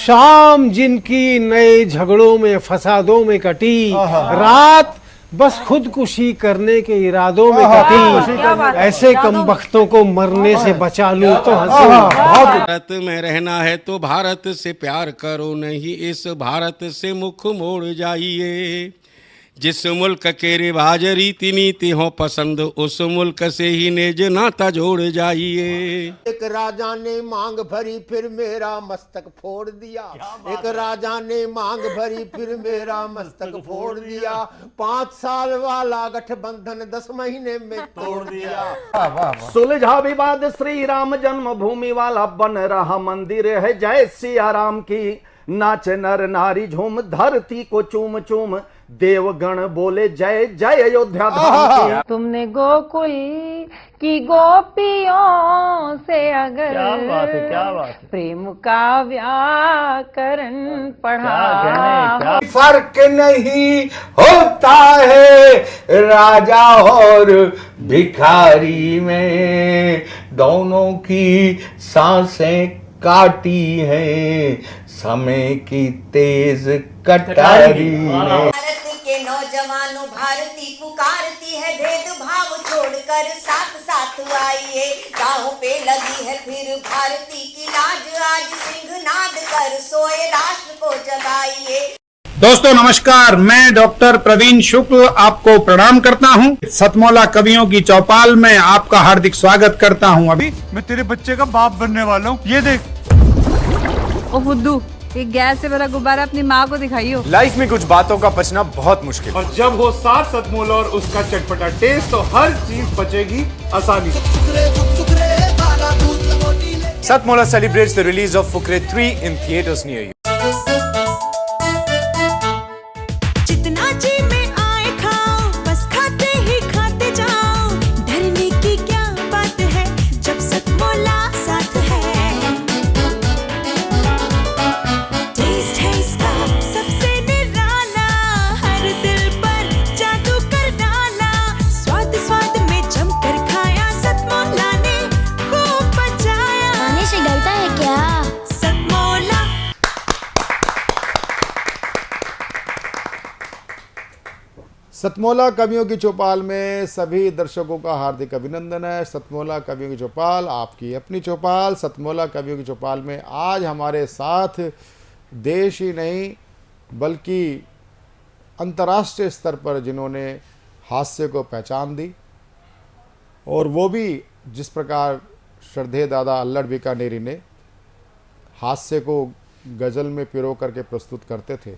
शाम जिनकी नए झगड़ों में फसादों में कटी, रात बस खुदकुशी करने के इरादों में कटी। ऐसे कमबख्तों को मरने से बचा लूं तो हंसूं। भारत में रहना है तो भारत से प्यार करो, नहीं इस भारत से मुख मोड़ जाइए। जिस मुल्क के रिवाज रीति नीति हो पसंद, उस मुल्क से ही नेज नाता जोड़ जाइए। एक राजा ने मांग भरी फिर मेरा मस्तक फोड़ दिया। एक राजा ने मांग भरी फिर मेरा मस्तक फोड़ दिया। 5 साल वाला गठबंधन 10 महीने में तोड़ दिया। सुलझा विवाद श्री राम जन्मभूमि वाला, बन रहा मंदिर है जय सिया राम की। नाच नर नारी झूम धरती को चूम चूम, देवगण बोले जय जय अयोध्या धाम की। तुमने गोकुल की गोपियों से अगर क्या बात है। प्रेम का व्याकरण पढ़ा, फर्क नहीं होता है राजा और भिखारी में, दोनों की सांसें काटी हैं समय की तेज कटारी ने। भारत के नौजवानों भारती पुकारती है, भेदभाव छोड़कर साथ साथ आइए। गाँव पे लगी है फिर भारती की लाज, आज सिंहनाद कर सोए राष्ट्र को जगाइए। दोस्तों नमस्कार, मैं डॉक्टर प्रवीण शुक्ल आपको प्रणाम करता हूं। सतमौला कवियों की चौपाल में आपका हार्दिक स्वागत करता हूं। अभी मैं तेरे बच्चे का बाप बनने वाला हूँ, ये देख। ओ फुद्दू, एक गैस से भरा गुब्बारा अपनी माँ को दिखाइयो। लाइफ में कुछ बातों का बचना बहुत मुश्किल, और जब हो साथ सतमौला और उसका चटपटा टेस्ट, तो हर चीज बचेगी आसानी से। सतमौला celebrates the release of Fukre 3 in theaters near you. जितना जी में आए खाओ, बस खाते ही खाते जाओ। डरने की क्या बात है जब सतमौला साथ है। टेस्ट है इसका सबसे निराला, हर दिल पर जादू कर डाला। स्वाद स्वाद में जमकर खाया, सतमौला ने खूब बचाया। खाने से डरता है क्या? सतमौला। सतमौला कवियों की चौपाल में सभी दर्शकों का हार्दिक अभिनंदन है। सतमौला कवियों की चौपाल आपकी अपनी चौपाल। सतमौला कवियों की चौपाल में आज हमारे साथ देश ही नहीं बल्कि अंतर्राष्ट्रीय स्तर पर जिन्होंने हास्य को पहचान दी, और वो भी जिस प्रकार श्रद्धेय दादा अल्लड़ बीकानेरी ने हास्य को गज़ल में पिरो करके प्रस्तुत करते थे,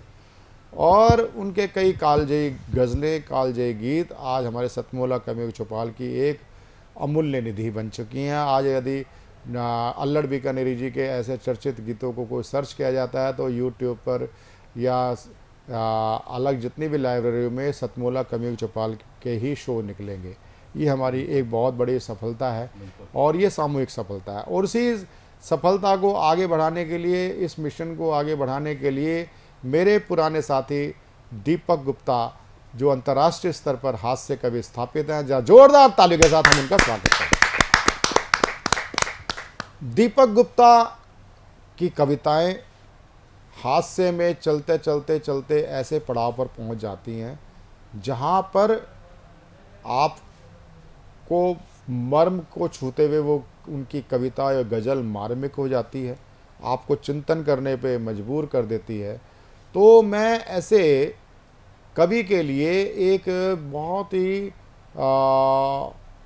और उनके कई कालजयी गज़लें, कालजयी गीत आज हमारे सतमौला कवियों की चौपाल की एक अमूल्य निधि बन चुकी हैं। आज यदि अल्लड़ बीकानेरी जी के ऐसे चर्चित गीतों को कोई सर्च किया जाता है तो यूट्यूब पर या अलग जितनी भी लाइब्रेरियों में सतमौला कवियों की चौपाल के ही शो निकलेंगे। ये हमारी एक बहुत बड़ी सफलता है, और ये सामूहिक सफलता है। और उसी सफलता को आगे बढ़ाने के लिए, इस मिशन को आगे बढ़ाने के लिए मेरे पुराने साथी दीपक गुप्ता, जो अंतर्राष्ट्रीय स्तर पर हास्य कवि स्थापित हैं, जहाँ जोरदार तालियों के साथ हम उनका स्वागत करते हैं। दीपक गुप्ता की कविताएं हास्य में चलते चलते चलते ऐसे पड़ाव पर पहुंच जाती हैं जहां पर आपको मर्म को छूते हुए वो उनकी कविता या गज़ल मार्मिक हो जाती है, आपको चिंतन करने पे मजबूर कर देती है। तो मैं ऐसे कवि के लिए एक बहुत ही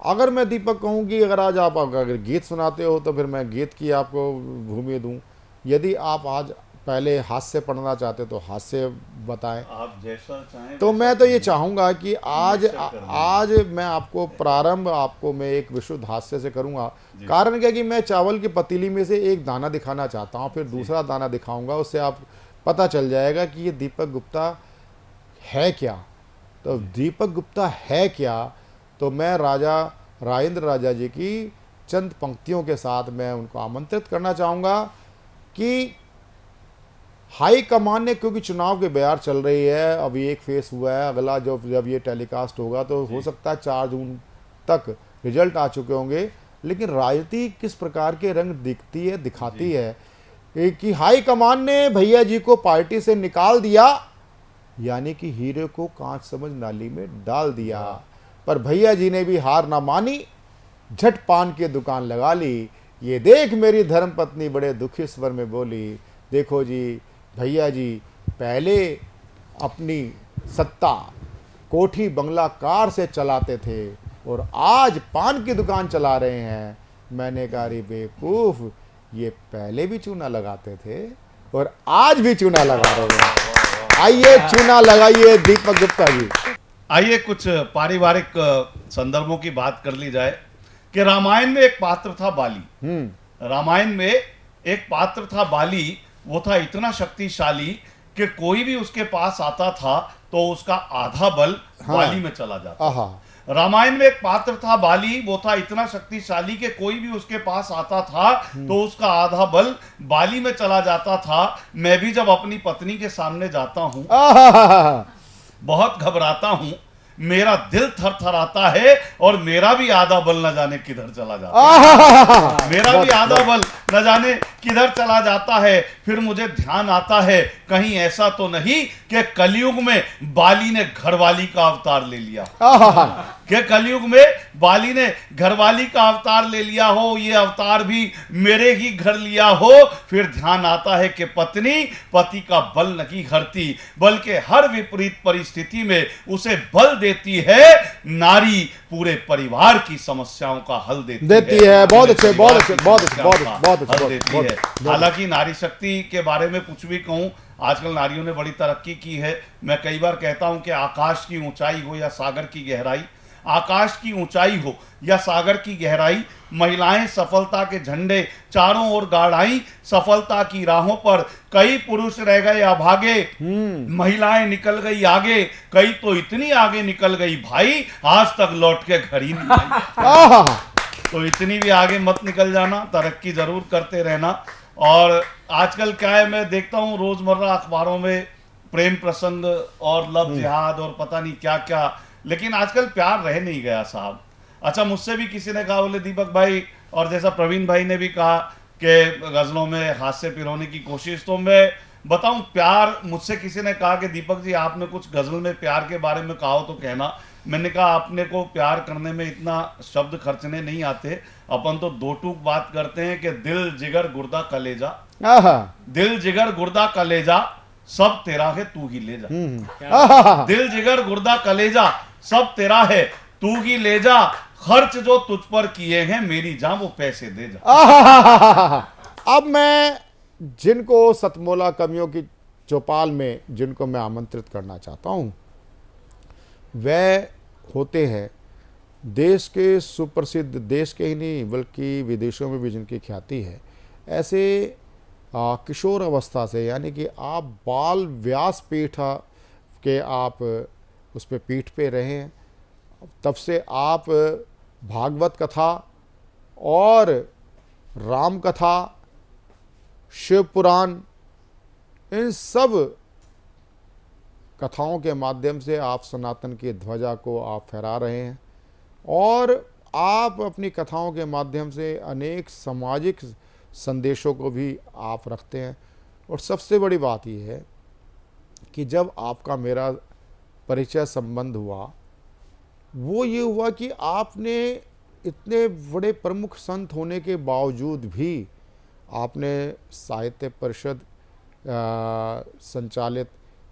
अगर मैं दीपक कहूँ कि अगर आज आप अगर गीत सुनाते हो तो फिर मैं गीत की आपको भूमि दूँ। यदि आप आज पहले हास्य पढ़ना चाहते तो हास्य बताएं, आप जैसा चाहें। तो मैं तो ये चाहूँगा कि आज मैं आपको प्रारंभ आपको मैं एक विशुद्ध हास्य से करूँगा। कारण क्या कि मैं चावल की पतीली में से एक दाना दिखाना चाहता हूँ, फिर दूसरा दाना दिखाऊंगा, उससे आप पता चल जाएगा कि ये दीपक गुप्ता है क्या। तो दीपक गुप्ता है क्या, तो मैं राजा राजेंद्र राजा जी की चंद पंक्तियों के साथ मैं उनको आमंत्रित करना चाहूँगा कि हाई कमान ने, क्योंकि चुनाव के बयार चल रही है, अभी एक फेस हुआ है, अगला जब ये टेलीकास्ट होगा तो हो सकता है 4 जून तक रिजल्ट आ चुके होंगे, लेकिन राजनीति किस प्रकार के रंग दिखती है, दिखाती है कि हाई कमान ने भैया जी को पार्टी से निकाल दिया, यानी कि हीरे को कांच समझ नाली में डाल दिया। पर भैया जी ने भी हार ना मानी, झट पान की दुकान लगा ली। ये देख मेरी धर्मपत्नी बड़े दुखी स्वर में बोली, देखो जी भैया जी पहले अपनी सत्ता कोठी बंगला कार से चलाते थे और आज पान की दुकान चला रहे हैं। मैंने कहा रे बेवकूफ, ये पहले भी चूना लगाते थे और आज भी चूना लगा रहे हैं। आइए चूना लगाइए दीपक गुप्ता जी। आइए कुछ पारिवारिक संदर्भों की बात कर ली जाए कि रामायण में एक पात्र था बाली। रामायण में एक पात्र था बाली, वो था इतना शक्तिशाली कि कोई भी उसके पास आता था तो उसका आधा बल बाली में चला जाता। रामायण में एक पात्र था बाली, वो था इतना शक्तिशाली कि कोई भी उसके पास आता था तो उसका आधा बल बाली में चला जाता था। मैं भी जब अपनी पत्नी के सामने जाता हूं बहुत घबराता हूं, मेरा दिल थरथराता है और मेरा भी आधा बल न जाने किधर चला जाता है। मेरा भी आधा बल न जाने किधर चला जाता है। फिर मुझे ध्यान आता है कहीं ऐसा तो नहीं कि कलयुग में बाली ने घरवाली का अवतार ले लिया, कि कलयुग में बाली ने घरवाली का अवतार ले लिया हो, ये अवतार भी मेरे ही घर लिया हो। फिर ध्यान आता है कि पत्नी पति का बल नहीं हरती, बल्कि हर विपरीत परिस्थिति में उसे बल देती है। नारी पूरे परिवार की समस्याओं का हल देती है। बहुत अच्छे, बहुत अच्छे, बहुत अच्छे, बहुत हल देती है। हालांकि नारी शक्ति के बारे में कुछ भी कहूं, आजकल नारियों ने बड़ी तरक्की की है। मैं कई बार कहता हूं कि आकाश की ऊंचाई हो या सागर की गहराई, आकाश की ऊंचाई हो या सागर की गहराई, महिलाएं सफलता के झंडे चारों ओर गाड़ाई। सफलता की राहों पर कई पुरुष रह गए अभागे, महिलाएं निकल गई आगे, कई तो इतनी आगे निकल गई भाई आज तक लौट के घर ही नहीं आई। तो इतनी भी आगे मत निकल जाना, तरक्की जरूर करते रहना। और आजकल क्या है, मैं देखता हूं रोजमर्रा अखबारों में प्रेम प्रसंग और लव जिहाद और पता नहीं क्या क्या, लेकिन आजकल प्यार रह नहीं गया साहब। अच्छा, मुझसे भी किसी ने कहा, बोले दीपक भाई, और जैसा प्रवीण भाई ने भी कहा कि गजलों में हास्य पिरोने की कोशिश, तो मैं बताऊं प्यार, मुझसे किसी ने कहा कि दीपक जी आपने कुछ गजल में प्यार के बारे में कहा हो तो कहना। मैंने कहा आपने को प्यार करने में इतना शब्द खर्चने नहीं आते, अपन तो दो टूक बात करते हैं कि दिल जिगर गुर्दा कलेजा, दिल जिगर गुर्दा कलेजा सब तेरा है तू ही ले जा। दिल जिगर गुर्दा कलेजा सब तेरा है तू ही ले जा, खर्च जो तुझ पर किए हैं मेरी जान वो पैसे दे जा। अब मैं जिनको सतमोला कवियों की चौपाल में जिनको मैं आमंत्रित करना चाहता हूं, वह होते हैं देश के सुप्रसिद्ध, देश के ही नहीं बल्कि विदेशों में भी जिनकी ख्याति है, ऐसे किशोर अवस्था से, यानी कि आप बाल व्यास पीठ के आप उस पर पीठ पे रहे हैं, तब से आप भागवत कथा और राम कथा, शिव पुराण, इन सब कथाओं के माध्यम से आप सनातन की ध्वजा को आप फहरा रहे हैं और आप अपनी कथाओं के माध्यम से अनेक सामाजिक संदेशों को भी आप रखते हैं। और सबसे बड़ी बात यह है कि जब आपका मेरा परिचय संबंध हुआ, वो ये हुआ कि आपने इतने बड़े प्रमुख संत होने के बावजूद भी आपने साहित्य परिषद संचालित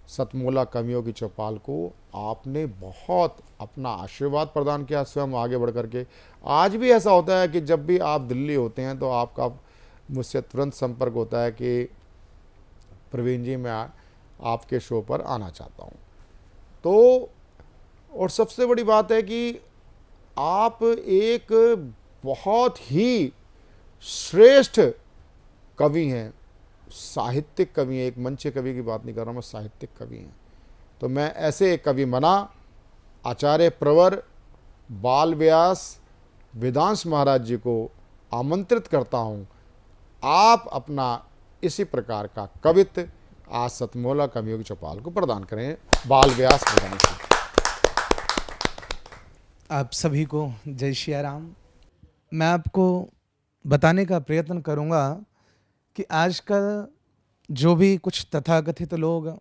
सतमोला कवियों की चौपाल को आपने बहुत अपना आशीर्वाद प्रदान किया, स्वयं आगे बढ़ करके। आज भी ऐसा होता है कि जब भी आप दिल्ली होते हैं तो आपका मुझसे तुरंत संपर्क होता है कि प्रवीण जी मैं आपके शो पर आना चाहता हूं। तो और सबसे बड़ी बात है कि आप एक बहुत ही श्रेष्ठ कवि हैं, साहित्यिक कवि हैं। एक मंच कवि की बात नहीं कर रहा, मैं साहित्यिक कवि हैं। तो मैं ऐसे एक कवि मना आचार्य प्रवर बाल व्यास वेदांश महाराज जी को आमंत्रित करता हूं, आप अपना इसी प्रकार का कवित्व आज सतमोला कवियों की चौपाल को प्रदान करें। बाल व्यास वेदांश जी। आप सभी को जय श्री राम। मैं आपको बताने का प्रयत्न करूंगा कि आजकल जो भी कुछ तथाकथित लोग,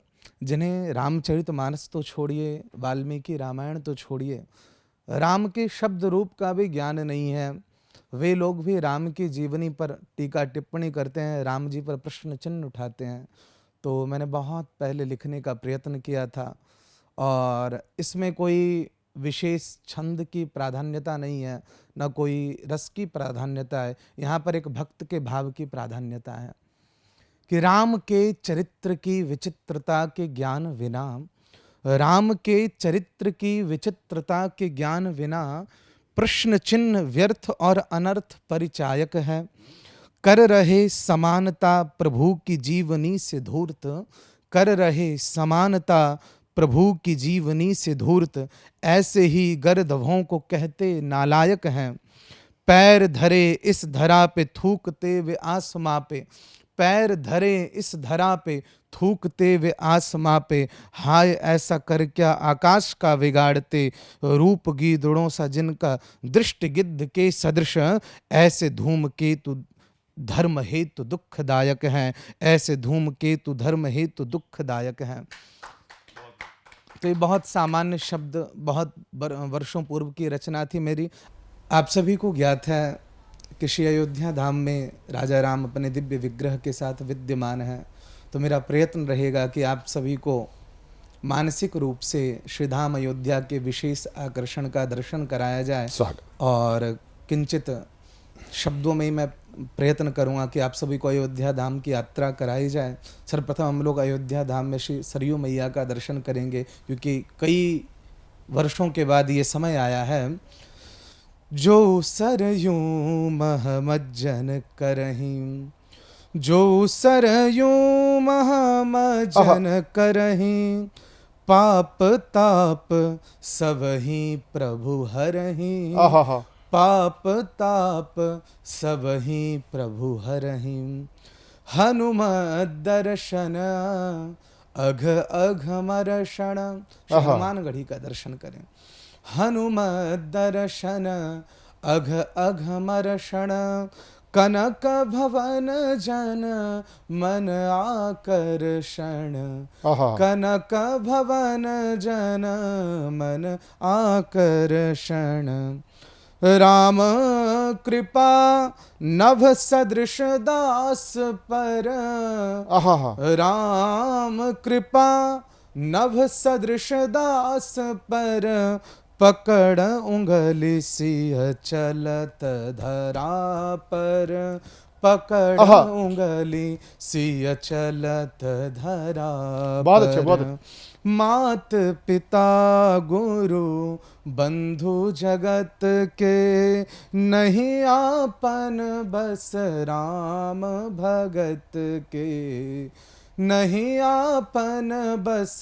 जिन्हें रामचरितमानस तो छोड़िए, वाल्मीकि रामायण तो छोड़िए, राम के शब्द रूप का भी ज्ञान नहीं है, वे लोग भी राम की जीवनी पर टीका टिप्पणी करते हैं, राम जी पर प्रश्न चिन्ह उठाते हैं। तो मैंने बहुत पहले लिखने का प्रयत्न किया था और इसमें कोई विशेष छंद की प्राधान्यता नहीं है, न कोई रस की प्राधान्यता है। यहाँ पर एक भक्त के भाव की प्राधान्यता है कि राम के चरित्र की विचित्रता के ज्ञान विना, राम के चरित्र की विचित्रता के ज्ञान विना प्रश्न चिन्ह व्यर्थ और अनर्थ परिचायक है। कर रहे समानता प्रभु की जीवनी से धूर्त, कर रहे समानता प्रभु की जीवनी से धूर्त, ऐसे ही गर्दभों को कहते नालायक हैं। पैर धरे इस धरा पे थूकते वे आसमां पे, पैर धरे इस धरा पे थूकते वे आसमां पे, हाय ऐसा कर क्या आकाश का बिगाड़ते, रूप गीदड़ों सा जिनका दृष्टि गिद्ध के सदृश, ऐसे धूमकेतु धर्म हेतु दुखदायक हैं, ऐसे धूमकेतु धर्म हेतु दुखदायक हैं। तो ये बहुत सामान्य शब्द, बहुत वर्षों पूर्व की रचना थी मेरी। आप सभी को ज्ञात है कि श्री अयोध्या धाम में राजा राम अपने दिव्य विग्रह के साथ विद्यमान है। तो मेरा प्रयत्न रहेगा कि आप सभी को मानसिक रूप से श्रीधाम अयोध्या के विशेष आकर्षण का दर्शन कराया जाए और किंचित शब्दों में ही मैं प्रयत्न करूंगा कि आप सभी को अयोध्या धाम की यात्रा कराई जाए। सर्वप्रथम हम लोग अयोध्या धाम में श्री सरयू मैया का दर्शन करेंगे, क्योंकि कई वर्षों के बाद ये समय आया है। जो सरयू महमज्जन करहीं, जो सरयू महमज्जन करहीं, पाप ताप सबही प्रभु हरहीं, पाप ताप सबही प्रभु हरहीं। हनुमत दर्शन अघ अघमर्षण, हनुमानगढ़ी का दर्शन करें। हनुमत दर्शन अघ अघमर्षण, कनक भवन जन मन आकर्षण, कनक भवन जन मन आकर्षण। राम कृपा नभ सदृश दास पर, राम कृपा नभ सदृश दास पर, पकड़ उंगली सिय चलत धरा पर, पकड़ उंगली सिय चलत धरा पर। बहुत अच्छे, बहुत अच्छे। मात पिता गुरु बंधु जगत के, नहीं आपन बस राम भगत के, नहीं आपन बस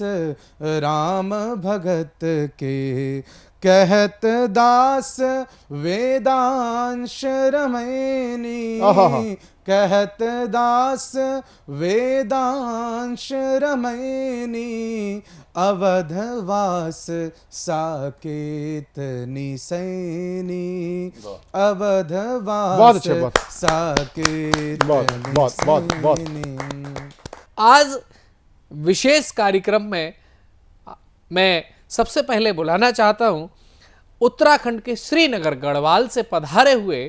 राम भगत के। कहत दास वेदांश रमैनी, कहत दास वेदांश रमैनी, अवधवास साकेत निसैनी, अवधवास साकेत निसैनी। आज विशेष कार्यक्रम में मैं सबसे पहले बुलाना चाहता हूं उत्तराखंड के श्रीनगर गढ़वाल से पधारे हुए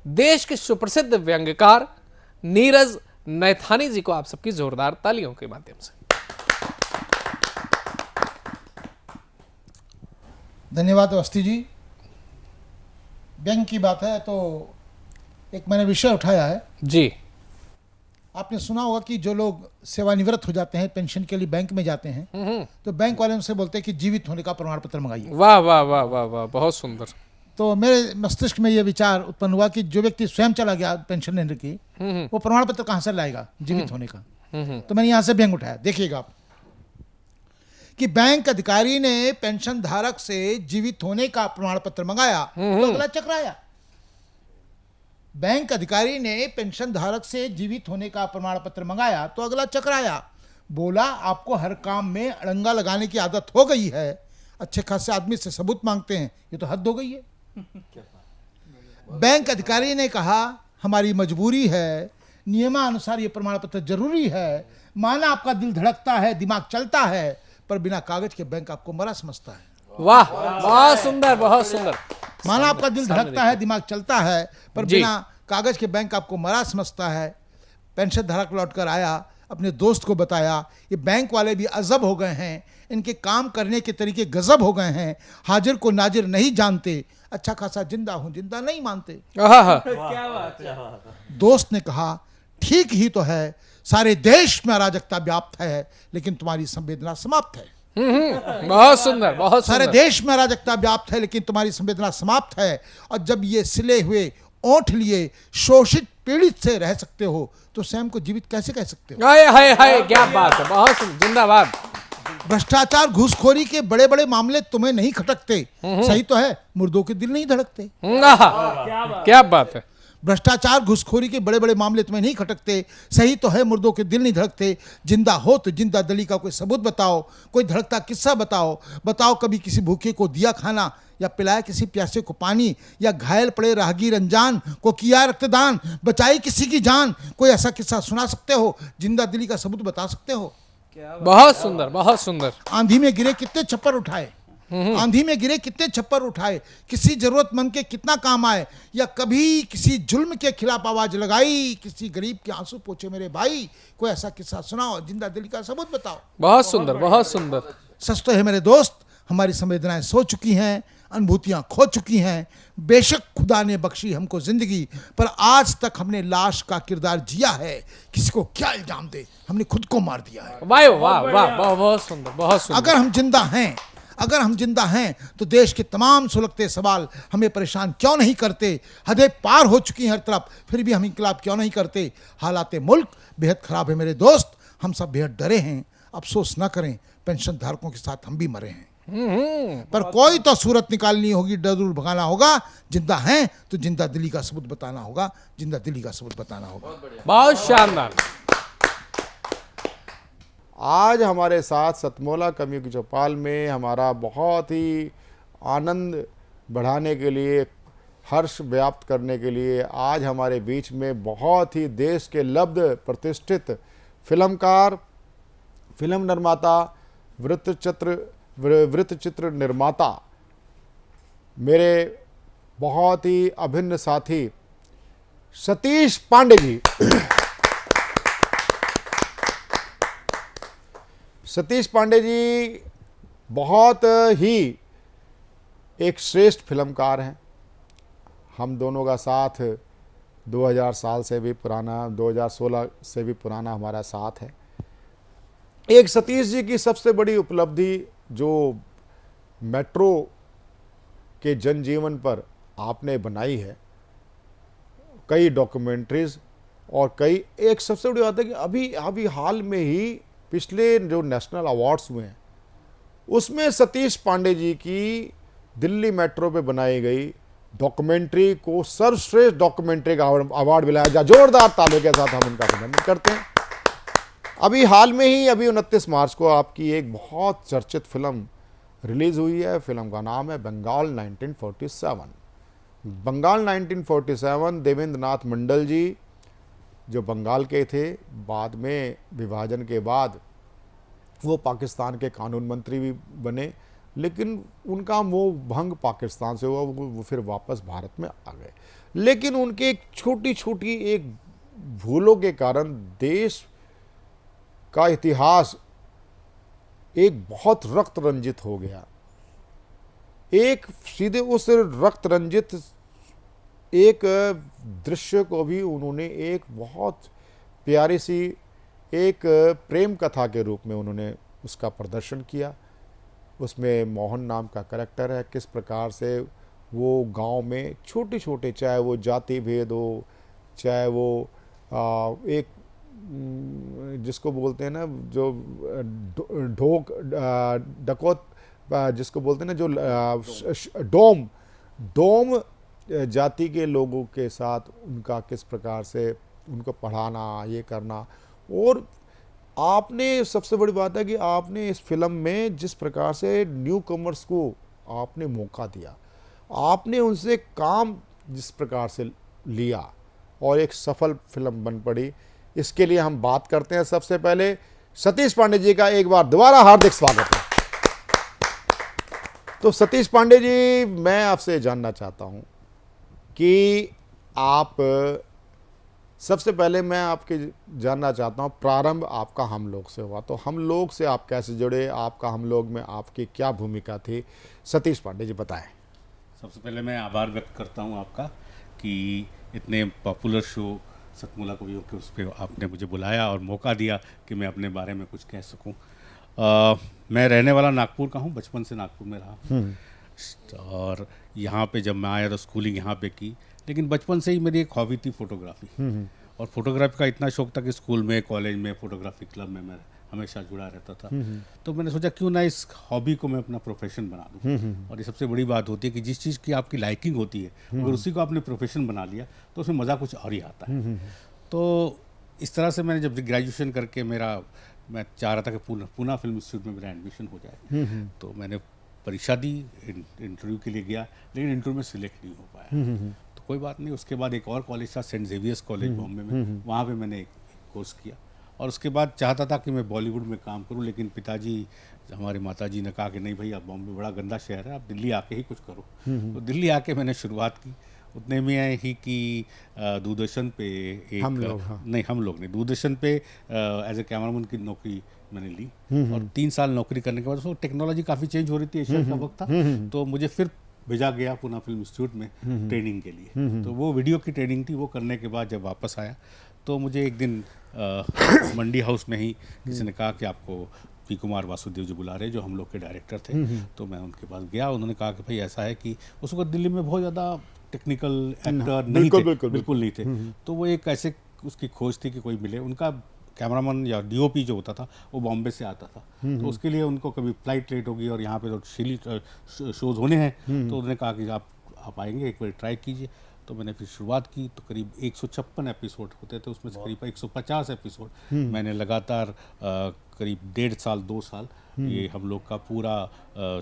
देश के सुप्रसिद्ध व्यंग्यकार नीरज नैथानी जी को। आप सबकी जोरदार तालियों के माध्यम से धन्यवाद अवस्थी जी। व्यंग की बात है तो एक मैंने विषय उठाया है जी। आपने सुना होगा कि जो लोग सेवानिवृत्त हो जाते हैं, पेंशन के लिए बैंक में जाते हैं, तो बैंक वाले उनसे बोलते हैं कि जीवित होने का प्रमाण पत्र मंगाइए। वाह वाह वाह वाह वाह, बहुत सुंदर। तो मेरे मस्तिष्क में यह विचार उत्पन्न हुआ कि जो व्यक्ति स्वयं चला गया पेंशन लेने की, वो प्रमाण पत्र कहां से लाएगा जीवित होने का। तो मैंने यहां से व्यंग उठाया। देखिएगा आप कि बैंक अधिकारी ने पेंशन धारक से जीवित होने का प्रमाण पत्र मंगाया तो अगला चक्राया। बैंक अधिकारी ने पेंशन धारक से जीवित होने का प्रमाण पत्र मंगाया तो अगला चक्राया। बोला आपको हर काम में अड़ंगा लगाने की आदत हो गई है, अच्छे खासे आदमी से सबूत मांगते हैं, ये तो हद हो गई है। बैंक अधिकारी ने कहा हमारी मजबूरी है, नियमानुसार ये प्रमाण पत्र जरूरी है। माना आपका दिल धड़कता है, दिमाग चलता है, पर बिना कागज के बैंक आपको मरा समझता है। वाह, बहुत सुंदर, बहुत सुंदर। माना आपका दिल धड़कता है, दिमाग चलता है, पर बिना कागज के बैंक आपको मरा समझता है। पेंशन धारक लौटकर आया, अपने दोस्त को बताया, ये बैंक वाले भी अजब हो गए हैं, इनके काम करने के तरीके गजब हो गए हैं, हाजिर को नाजिर नहीं जानते, अच्छा खासा जिंदा हूं जिंदा नहीं मानते। क्या बात है। दोस्त ने कहा ठीक ही तो है, सारे देश में अराजकता व्याप्त है, लेकिन तुम्हारी संवेदना समाप्त है। बहुत सुंदर, बहुत सुंदर। सारे देश में अराजकता व्याप्त है, लेकिन तुम्हारी संवेदना समाप्त है। और जब ये सिले हुए ओंठ लिए शोषित पीड़ित से रह सकते हो, तो स्वयं को जीवित कैसे कह सकते हो? हाय हाय हाय, क्या बात है, बहुत सुंदर, जिंदाबाद। भ्रष्टाचार घूसखोरी के बड़े बड़े मामले तुम्हें नहीं खटकते, सही तो है, मुर्दों के दिल नहीं धड़कते। क्या बात है। भ्रष्टाचार घुसखोरी के बड़े बड़े मामले तुम्हें नहीं खटकते, सही तो है, मुर्दों के दिल नहीं धड़कते। जिंदा हो तो जिंदा दिली का कोई सबूत बताओ, कोई धड़कता किस्सा बताओ। बताओ कभी किसी भूखे को दिया खाना, या पिलाया किसी प्यासे को पानी, या घायल पड़े राहगीर अनजान को किया रक्तदान, बचाई किसी की जान। कोई ऐसा किस्सा सुना सकते हो, जिंदा दिली का सबूत बता सकते हो? बहुत सुंदर, बहुत सुंदर। आंधी में गिरे कितने छप्पर उठाए, आंधी में गिरे कितने छप्पर उठाए, किसी जरूरतमंद के कितना काम आए, या कभी किसी जुल्म के खिलाफ आवाज लगाई, किसी गरीब के आंसू पोछे मेरे भाई। कोई ऐसा किस्सा सुनाओ, जिंदा दिली का सबूत बताओ। बहुत सुंदर, बहुत सुंदर। सच तो है मेरे दोस्त, हमारी संवेदनाएं सो चुकी हैं, अनुभूतियां खो चुकी हैं। बेशक खुदा ने बख्शी हमको जिंदगी, पर आज तक हमने लाश का किरदार जिया है। किसी को क्या इल्जाम दे, हमने खुद को मार दिया है। वाह वाह वाह, बहुत सुंदर, बहुत सुंदर। अगर हम जिंदा हैं, अगर हम जिंदा हैं, तो देश के तमाम सुलगते सवाल हमें परेशान क्यों नहीं करते? हदें पार हो चुकी हैं हर तरफ, फिर भी हम इंकलाब क्यों नहीं करते? हालात मुल्क बेहद खराब है मेरे दोस्त, हम सब बेहद डरे हैं। अफसोस न करें, पेंशन धारकों के साथ हम भी मरे हैं, पर कोई तो सूरत निकालनी होगी, डर दूर भगाना होगा। जिंदा हैं तो जिंदा दिली का सबूत बताना होगा, जिंदा दिली का सबूत बताना होगा। बहुत शानदार। आज हमारे साथ सतमोला कवियों की चौपाल में हमारा बहुत ही आनंद बढ़ाने के लिए, हर्ष व्याप्त करने के लिए आज हमारे बीच में बहुत ही देश के लब्ध प्रतिष्ठित फिल्मकार, फिल्म निर्माता, वृत्तचित्र निर्माता, मेरे बहुत ही अभिन्न साथी सतीश पांडे जी। सतीश पांडे जी बहुत ही एक श्रेष्ठ फिल्मकार हैं। हम दोनों का साथ 2000 साल से भी पुराना, 2016 से भी पुराना हमारा साथ है। एक सतीश जी की सबसे बड़ी उपलब्धि जो मेट्रो के जनजीवन पर आपने बनाई है, कई डॉक्यूमेंट्रीज और कई, एक सबसे बड़ी बात है कि अभी हाल में ही पिछले जो नेशनल अवार्ड्स हुए हैं उसमें सतीश पांडे जी की दिल्ली मेट्रो पे बनाई गई डॉक्यूमेंट्री को सर्वश्रेष्ठ डॉक्यूमेंट्री का अवार्ड मिलाया जाए। जोरदार तालियों के साथ हम उनका अभिनंदन करते हैं। अभी हाल में ही, अभी 29 मार्च को आपकी एक बहुत चर्चित फिल्म रिलीज हुई है। फिल्म का नाम है बंगाल 1947। बंगाल 1947 देवेंद्र नाथ मंडल जी जो बंगाल के थे, बाद में विभाजन के बाद वो पाकिस्तान के कानून मंत्री भी बने, लेकिन उनका मोह भंग पाकिस्तान से हुआ, वो फिर वापस भारत में आ गए। लेकिन उनके एक छोटी छोटी एक भूलों के कारण देश का इतिहास एक बहुत रक्त रंजित हो गया। एक सीधे उस रक्त रंजित एक दृश्य को भी उन्होंने एक बहुत प्यारी सी एक प्रेम कथा के रूप में उन्होंने उसका प्रदर्शन किया। उसमें मोहन नाम का कैरेक्टर है, किस प्रकार से वो गांव में छोटे छोटे, चाहे वो जाति भेद हो, चाहे वो एक जिसको बोलते हैं ना जो ढोक डकौत जिसको बोलते हैं ना, जो डोम जाति के लोगों के साथ उनका किस प्रकार से उनको पढ़ाना, ये करना। और आपने, सबसे बड़ी बात है कि आपने इस फिल्म में जिस प्रकार से न्यू कमर्स को आपने मौका दिया, आपने उनसे काम जिस प्रकार से लिया, और एक सफल फिल्म बन पड़ी। इसके लिए हम बात करते हैं सबसे पहले सतीश पांडे जी का, एक बार दोबारा हार्दिक स्वागत है। तो सतीश पांडे जी, मैं आपसे जानना चाहता हूं कि आप, सबसे पहले मैं आपके जानना चाहता हूं प्रारंभ आपका हम लोग से हुआ, तो हम लोग से आप कैसे जुड़े, आपका हम लोग में आपकी क्या भूमिका थी, सतीश पांडे जी बताएं। सबसे पहले मैं आभार व्यक्त करता हूं आपका कि इतने पॉपुलर शो सतमोला कवियों के उस पर आपने मुझे बुलाया और मौका दिया कि मैं अपने बारे में कुछ कह सकूं। मैं रहने वाला नागपुर का हूं, बचपन से नागपुर में रहा और यहाँ पे जब मैं आया तो स्कूलिंग यहाँ पे की, लेकिन बचपन से ही मेरी एक हॉबी थी फोटोग्राफी। और फोटोग्राफी का इतना शौक था कि स्कूल में, कॉलेज में, फोटोग्राफी क्लब में मैं हमेशा जुड़ा रहता था। तो मैंने सोचा क्यों ना इस हॉबी को मैं अपना प्रोफेशन बना दूं। और ये सबसे बड़ी बात होती है कि जिस चीज़ की आपकी लाइकिंग होती है, अगर उसी को आपने प्रोफेशन बना लिया तो उसमें मज़ा कुछ और ही आता है। तो इस तरह से मैंने जब ग्रेजुएशन करके मैं चाह रहा था कि पूना फिल्म इंस्टीट्यूट में मेरा एडमिशन हो जाए, तो मैंने परीक्षा दी, इंटरव्यू के लिए गया, लेकिन इंटरव्यू में सिलेक्ट नहीं हो पाया। तो कोई बात नहीं, उसके बाद एक और कॉलेज था, सेंट जेवियर्स कॉलेज बॉम्बे में, वहाँ पे मैंने एक कोर्स किया और उसके बाद चाहता था कि मैं बॉलीवुड में काम करूं, लेकिन पिताजी, हमारे माताजी ने कहा कि नहीं भाई, अब बॉम्बे बड़ा गंदा शहर है, आप दिल्ली आके ही कुछ करो। तो दिल्ली आके मैंने शुरुआत की। उतने में ही कि दूरदर्शन पे एक, हम लोग नहीं, दूरदर्शन पे एज ए कैमरामैन की नौकरी मैंने ली और 3 साल नौकरी करने के बाद उसको टेक्नोलॉजी काफ़ी चेंज हो रही थी, एशिया का वक्त था, तो मुझे फिर भेजा गया पूना फिल्म इंस्टीट्यूट में ट्रेनिंग के लिए। तो वो वीडियो की ट्रेनिंग थी। वो करने के बाद जब वापस आया तो मुझे एक दिन मंडी हाउस में ही किसी ने कहा कि आपको पी कुमार वासुदेव जी बुला रहे, जो हम लोग के डायरेक्टर थे। तो मैं उनके पास गया, उन्होंने कहा कि भाई ऐसा है कि उस वक्त दिल्ली में बहुत ज़्यादा टेक्निकल एक्टर नहीं थे, बिल्कुल नहीं थे। तो वो एक ऐसे उसकी खोज थी कि कोई मिले। उनका कैमरामैन या डीओपी जो होता था वो बॉम्बे से आता था, तो उसके लिए उनको कभी फ्लाइट लेट होगी और यहाँ पे तो शोज़ होने हैं, तो उन्होंने कहा कि आप आएंगे, एक बार ट्राई कीजिए। तो मैंने फिर शुरुआत की। तो करीब 156 एपिसोड होते थे, उसमें से करीब 150 एपिसोड मैंने लगातार करीब 1.5 साल 2 साल ये हम लोग का पूरा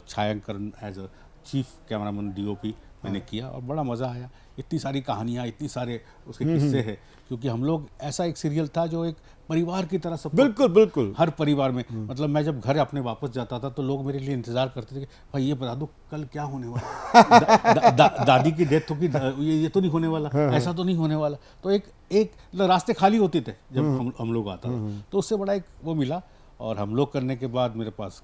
छायांकन as a chief cameraman DOP मैंने किया और बड़ा मज़ा आया। इतनी सारी कहानियाँ, इतनी सारे उसके किस्से हैं, क्योंकि हम लोग ऐसा एक सीरियल था जो एक परिवार की तरह सब, बिल्कुल हर परिवार में, मतलब मैं जब घर अपने वापस जाता था तो लोग मेरे लिए इंतजार करते थे कि भाई ये बता दो कल क्या होने वाला, दादी की डेथ होगी, ये तो नहीं होने वाला, ऐसा तो नहीं होने वाला। तो एक रास्ते खाली होते थे जब हम लोग आता था, तो उससे बड़ा एक वो मिला। और हम लोग करने के बाद मेरे पास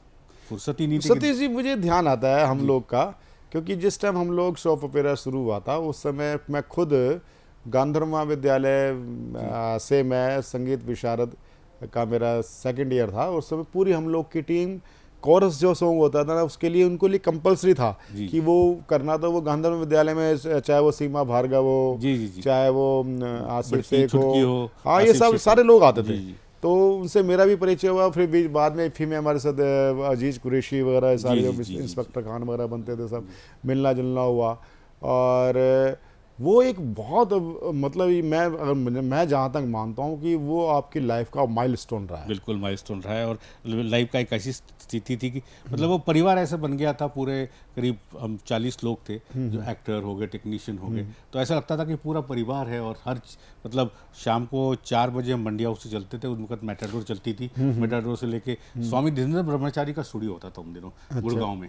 फुर्सत ही नहीं थी। सतीश जी, मुझे ध्यान आता है हम लोग का, क्योंकि जिस टाइम हम लोग सॉप ओपेरा शुरू हुआ था उस समय मैं खुद गांधर्व महाविद्यालय से मैं संगीत विशारद का मेरा 2nd ईयर था। उस समय पूरी हम लोग की टीम कोरस जो सॉन्ग होता था ना, उसके लिए उनको लिए कंपलसरी था कि वो करना। तो वो गांधर्व विद्यालय में चाहे वो सीमा भार्गव हो, चाहे वो आसिफ शेख हो, हाँ, ये सब सारे लोग आते थे। तो उनसे मेरा भी परिचय हुआ। फिर बाद में फिल्म में हमारे साथ अजीज कुरैशी वगैरह सारे जो इंस्पेक्टर खान वगैरह बनते थे, सब मिलना जुलना हुआ। और वो एक बहुत, मतलब मैं जहाँ तक मानता हूँ कि वो आपकी लाइफ का माइलस्टोन रहा है। बिल्कुल माइलस्टोन रहा है। और लाइफ का एक ऐसी स्थिति थी कि मतलब वो परिवार ऐसा बन गया था। पूरे करीब हम 40 लोग थे, जो एक्टर हो गए, टेक्नीशियन हो गए। तो ऐसा लगता था कि पूरा परिवार है। और मतलब शाम को 4 बजे हम मंडी हाउस से चलते थे, उस वक्त मेटाडोर चलती थी। मेटाडोर से लेके स्वामी धीरेन्द्र ब्रह्मचारी का स्टूडियो होता था उन दिनों, गुड़गांव में।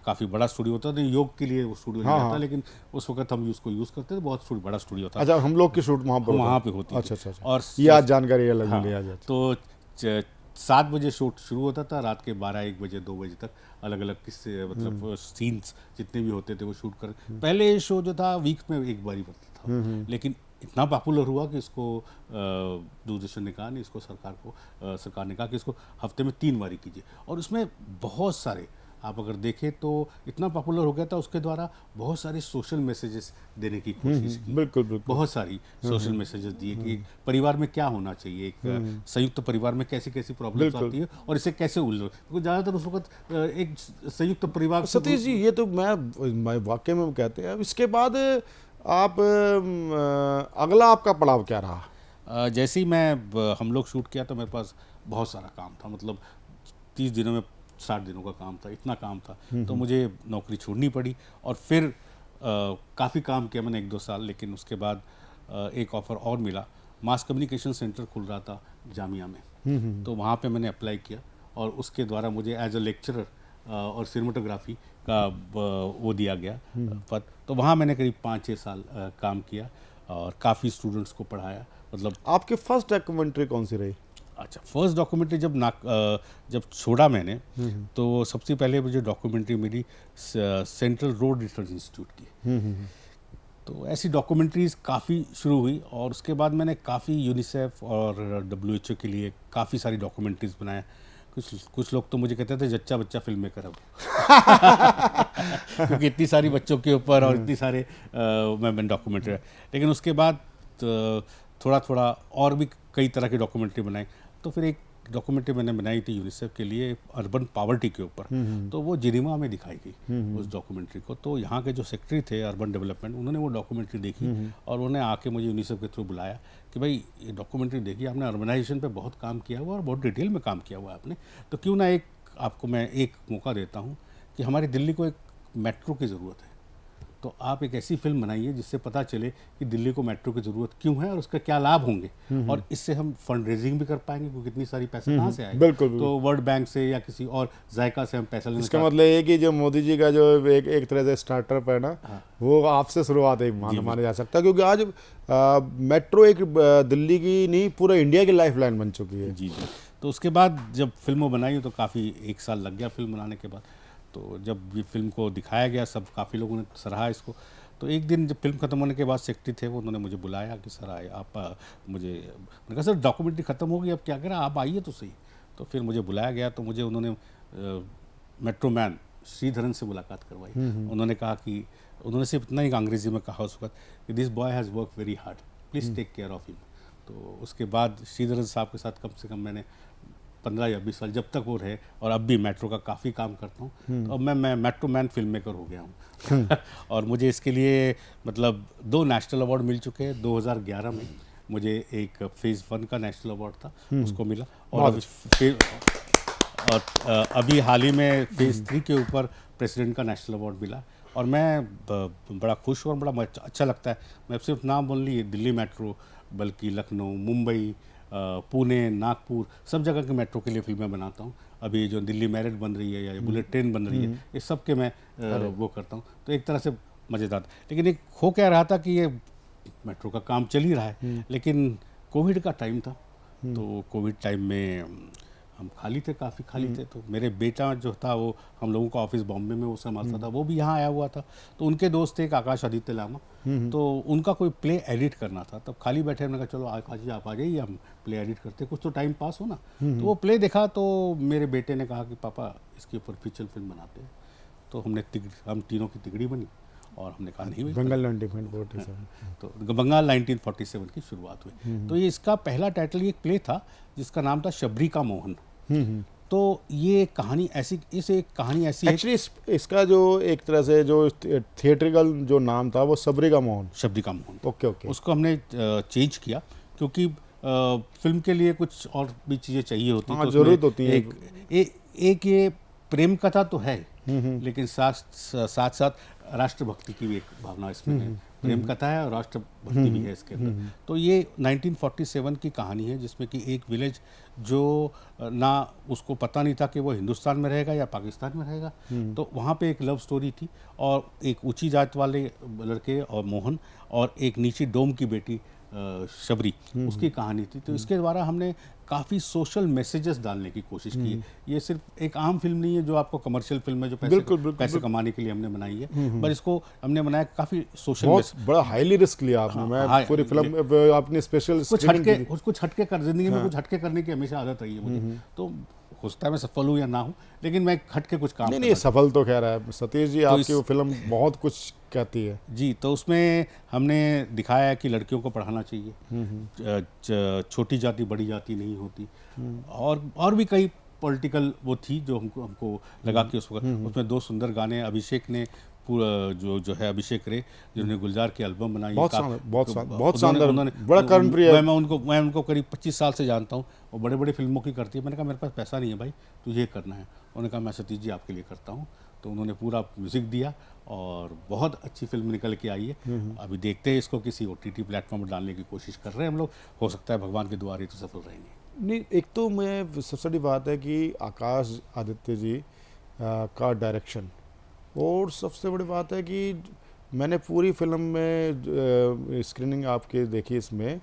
काफ़ी बड़ा स्टूडियो होता था, योग के लिए वो स्टूडियो नहीं था, लेकिन उस वक्त हम उसको यूज़ करते थे। बहुत बड़ा स्टूडियो था। अच्छा, हम लोग की शूट वहाँ पे होती। अच्छा। और ये आज जानकारी अलग मिली आज। तो 7 बजे शूट शुरू होता था, रात के 12-1 बजे 2 बजे तक अलग अलग किस्से, मतलब सीन्स जितने भी होते थे वो शूट कर। पहले शो जो था वीक में एक बार ही बनता था, लेकिन इतना पॉपुलर हुआ कि इसको दूरदर्शन ने कहा, नहीं, इसको सरकार ने कहा कि इसको हफ्ते में 3 बारी कीजिए। और उसमें बहुत सारे, आप अगर देखें तो इतना पॉपुलर हो गया था, उसके द्वारा बहुत सारे सोशल मैसेजेस देने की कोशिश की। बिल्कुल बहुत सारी सोशल मैसेजेस दिए कि परिवार में क्या होना चाहिए, एक संयुक्त परिवार में कैसी कैसी प्रॉब्लम्स आती है और इसे कैसे उलझो, क्योंकि ज़्यादातर उस वक्त एक संयुक्त परिवार। सतीश जी, ये तो मैं वाकई में कहते हैं। इसके बाद आप अगला आपका पड़ाव क्या रहा? जैसे ही हम लोग शूट किया तो मेरे पास बहुत सारा काम था, मतलब 30 दिनों में 60 दिनों का काम था, इतना काम था। तो मुझे नौकरी छोड़नी पड़ी और फिर काफ़ी काम किया मैंने 1-2 साल, लेकिन उसके बाद एक ऑफ़र और मिला, मास कम्युनिकेशन सेंटर खुल रहा था जामिया में, तो वहाँ पे मैंने अप्लाई किया और उसके द्वारा मुझे एज अ लेक्चरर और सिनेमेटोग्राफी का वो दिया गया पद। तो वहाँ मैंने करीब 5-6 साल काम किया और काफ़ी स्टूडेंट्स को पढ़ाया। मतलब आपकी फर्स्ट डॉक्यूमेंट्री कौन सी रही? अच्छा, फर्स्ट डॉक्यूमेंट्री जब छोड़ा मैंने तो सबसे पहले मुझे डॉक्यूमेंट्री मिली सेंट्रल रोड रिसर्च इंस्टीट्यूट की। तो ऐसी डॉक्यूमेंट्रीज काफ़ी शुरू हुई और उसके बाद मैंने काफ़ी यूनिसेफ और WHO के लिए काफ़ी सारी डॉक्यूमेंट्रीज बनाया। कुछ लोग तो मुझे कहते थे जच्चा बच्चा फिल्म मेकर अब क्योंकि इतनी सारी बच्चों के ऊपर और इतनी सारे मैंने डॉक्यूमेंट्री, लेकिन उसके बाद थोड़ा थोड़ा और भी कई तरह की डॉक्यूमेंट्री बनाई। तो फिर एक डॉक्यूमेंट्री मैंने बनाई थी यूनिसेफ के लिए अर्बन पावर्टी के ऊपर, तो वो जिनेवा में दिखाई गई उस डॉक्यूमेंट्री को। तो यहाँ के जो सेक्रेटरी थे अर्बन डेवलपमेंट, उन्होंने वो डॉक्यूमेंट्री देखी और उन्होंने आके मुझे यूनिसेफ के थ्रू बुलाया कि भाई ये डॉक्यूमेंट्री देखिए, आपने अर्बनाइजेशन पे बहुत काम किया हुआ और बहुत डिटेल में काम किया हुआ है आपने, तो क्यों ना आपको मैं एक मौका देता हूँ कि हमारी दिल्ली को एक मेट्रो की ज़रूरत है, तो आप एक ऐसी फिल्म बनाइए जिससे पता चले कि दिल्ली को मेट्रो की ज़रूरत क्यों है और उसका क्या लाभ होंगे, और इससे हम फंड रेजिंग भी कर पाएंगे क्योंकि इतनी सारी पैसे कहाँ से आएगा। बिल्कुल। तो वर्ल्ड बैंक से या किसी और जायका से हम पैसा लेना। इसका मतलब ये कि जो मोदी जी का जो एक तरह से स्टार्टअप है ना, वो आपसे शुरुआत है माना जा सकता है, क्योंकि आज मेट्रो एक दिल्ली की नहीं पूरा इंडिया की लाइफ लाइन बन चुकी है। जी। तो उसके बाद जब फिल्म बनाई तो काफ़ी 1 साल लग गया फिल्म बनाने के बाद। तो जब ये फिल्म को दिखाया गया, सब काफ़ी लोगों ने सराहा इसको। तो एक दिन जब फिल्म ख़त्म होने के बाद सेक्रेटरी थे वो, उन्होंने मुझे बुलाया कि सर आए आप, मैंने कहा सर डॉक्यूमेंट्री ख़त्म हो गई अब क्या करें, आप आइए तो सही। तो फिर मुझे बुलाया गया, तो मुझे उन्होंने मेट्रो मैन श्रीधरन से मुलाकात करवाई। उन्होंने कहा कि उन्होंने सिर्फ इतना ही अंग्रेज़ी में कहा उस वक्त कि this boy has work very hard, please take care of him. तो उसके बाद श्रीधरन साहब के साथ कम से कम मैंने 15 या 20 साल जब तक वो रहे, और अब भी मेट्रो का काफ़ी काम करता हूँ। तो अब मैं मेट्रो मैन फिल्म मेकर हो गया हूँ और मुझे इसके लिए मतलब 2 नेशनल अवार्ड मिल चुके हैं। 2011 में मुझे एक फेज़ 1 का नेशनल अवार्ड था, उसको मिला, और अभी हाल ही में फेज़ 3 के ऊपर प्रेसिडेंट का नेशनल अवार्ड मिला। और मैं बड़ा खुश हूँ और बड़ा अच्छा लगता है। मैं सिर्फ नाम बोल ली दिल्ली मेट्रो, बल्कि लखनऊ, मुंबई, पुणे, नागपुर, सब जगह के मेट्रो के लिए फिल्में बनाता हूँ। अभी जो दिल्ली मेरिट बन रही है या बुलेट ट्रेन बन रही है, ये सब के मैं वो करता हूँ। तो एक तरह से मज़ेदार, लेकिन एक हो क्या रहा था कि ये मेट्रो का काम चल ही रहा है, लेकिन कोविड का टाइम था। तो कोविड टाइम में हम खाली थे, काफ़ी खाली थे। तो मेरे बेटा जो था वो हम लोगों का ऑफिस बॉम्बे में वो संभालता था, वो भी यहाँ आया हुआ था। तो उनके दोस्त थे एक आकाश आदित्य लामा, तो उनका कोई प्ले एडिट करना था। तब खाली बैठे, मैंने कहा चलो आकाश जी आप आ जाइए, हम प्ले एडिट करते, कुछ तो टाइम पास हो ना। तो वो प्ले देखा तो मेरे बेटे ने कहा कि पापा इसके ऊपर फीचर फिल्म बनाते हैं। तो हम तीनों की तिगड़ी बनी और हमने कहा नहीं, बंगाल 1947। तो बंगाल 1947 की शुरुआत हुई। तो ये इसका पहला टाइटल एक प्ले था जिसका नाम था शबरी का मोहन। तो ये कहानी ऐसी, एक्चुअली इसका जो एक तरह से जो थिएट्रिकल जो नाम था वो शबरी का मोहन। ओके। उसको हमने चेंज किया क्योंकि फिल्म के लिए कुछ और भी चीज़ें चाहिए होती हैं। जरूरत होती है। एक ये प्रेम कथा तो है, लेकिन साथ राष्ट्रभक्ति की भी एक भावना इसमें है। प्रेम कथा है और राष्ट्रभक्ति भी है इसके अंदर। तो ये 1947 की कहानी है जिसमें कि एक विलेज जो ना उसको पता नहीं था कि वो हिंदुस्तान में रहेगा या पाकिस्तान में रहेगा, तो वहाँ पे एक लव स्टोरी थी और एक ऊंची जात वाले लड़के और मोहन और एक नीची डोम की बेटी शबरी, उसकी कहानी थी। तो इसके द्वारा हमने काफ़ी सोशल मैसेजेस डालने की कोशिश की है। ये सिर्फ एक आम फिल्म नहीं है जो आपको कमर्शियल फिल्म है जो पैसे कमाने के लिए हमने बनाई है, पर इसको हमने बनाया काफ़ी सोशल मैसेज। बड़ा हाईली रिस्क लिया आपने। मैं पूरी फिल्म आपने स्पेशल कुछ हटके कर, जिंदगी में कुछ हटके करने की हमेशा आदत रही है मुझे। तो हो सकता है मैं सफल हूँ या ना हूँ, लेकिन मैं हटके कुछ काम नहीं सफल तो कह रहा है सतीश जी। आपकी वो फिल्म बहुत कुछ कहती है जी। तो उसमें हमने दिखाया कि लड़कियों को पढ़ाना चाहिए, छोटी जाति बड़ी जाति नहीं होती, और भी कई पॉलिटिकल वो थी जो हमको लगा कि उस वक्त उसमें 2 सुंदर गाने अभिषेक ने पूरा जो है अभिषेक रे जिन्होंने गुलजार की एल्बम बनाई, बहुत शानदार, उन्होंने बड़ा कर्णप्रिय। मैं उनको करीब 25 साल से जानता हूँ, वो बड़े बड़े फिल्मों की करती है। मैंने कहा मेरे पास पैसा नहीं है भाई, तुझे करना है। उन्होंने कहा मैं सतीश जी आपके लिए करता हूँ। तो उन्होंने पूरा म्यूज़िक दिया और बहुत अच्छी फिल्म निकल के आई है। अभी देखते हैं इसको किसी OTT प्लेटफॉर्म पर डालने की कोशिश कर रहे हैं हम लोग, हो सकता है भगवान के द्वारे तो सफल रहेंगे। नहीं, एक तो मैं सबसे बड़ी बात है कि आकाश आदित्य जी का डायरेक्शन, और सबसे बड़ी बात है कि मैंने पूरी फिल्म में स्क्रीनिंग आपके देखी, इसमें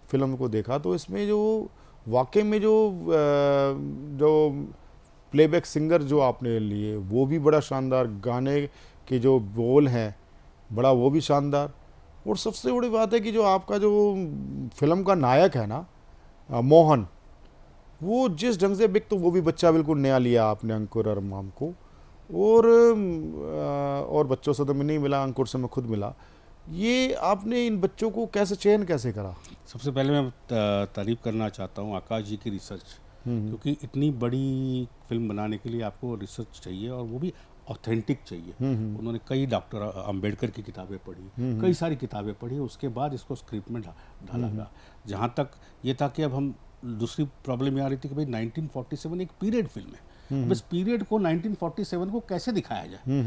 फिल्म को देखा तो इसमें जो वाकई में जो प्लेबैक सिंगर जो आपने लिए वो भी बड़ा शानदार, गाने के जो बोल हैं बड़ा वो भी शानदार, और सबसे बड़ी बात है कि जो आपका जो फिल्म का नायक है ना मोहन, वो जिस ढंग से बिक, तो वो भी बच्चा बिल्कुल नया लिया आपने अंकुर और माम को, और बच्चों से तो मैं नहीं मिला, अंकुर से मैं खुद मिला। ये आपने इन बच्चों को कैसे चयन कैसे करा? सबसे पहले मैं तारीफ करना चाहता हूँ आकाश जी की रिसर्च, क्योंकि इतनी बड़ी फिल्म बनाने के लिए आपको रिसर्च चाहिए और वो भी ऑथेंटिक चाहिए। उन्होंने कई डॉक्टर अंबेडकर की किताबें पढ़ी, कई सारी किताबें पढ़ी, उसके बाद इसको स्क्रिप्ट में ढाला गया। जहाँ तक ये था कि अब हम दूसरी प्रॉब्लम ये आ रही थी कि भाई 1947 एक पीरियड फिल्म है, अब इस पीरियड को 1947 को कैसे दिखाया जाए।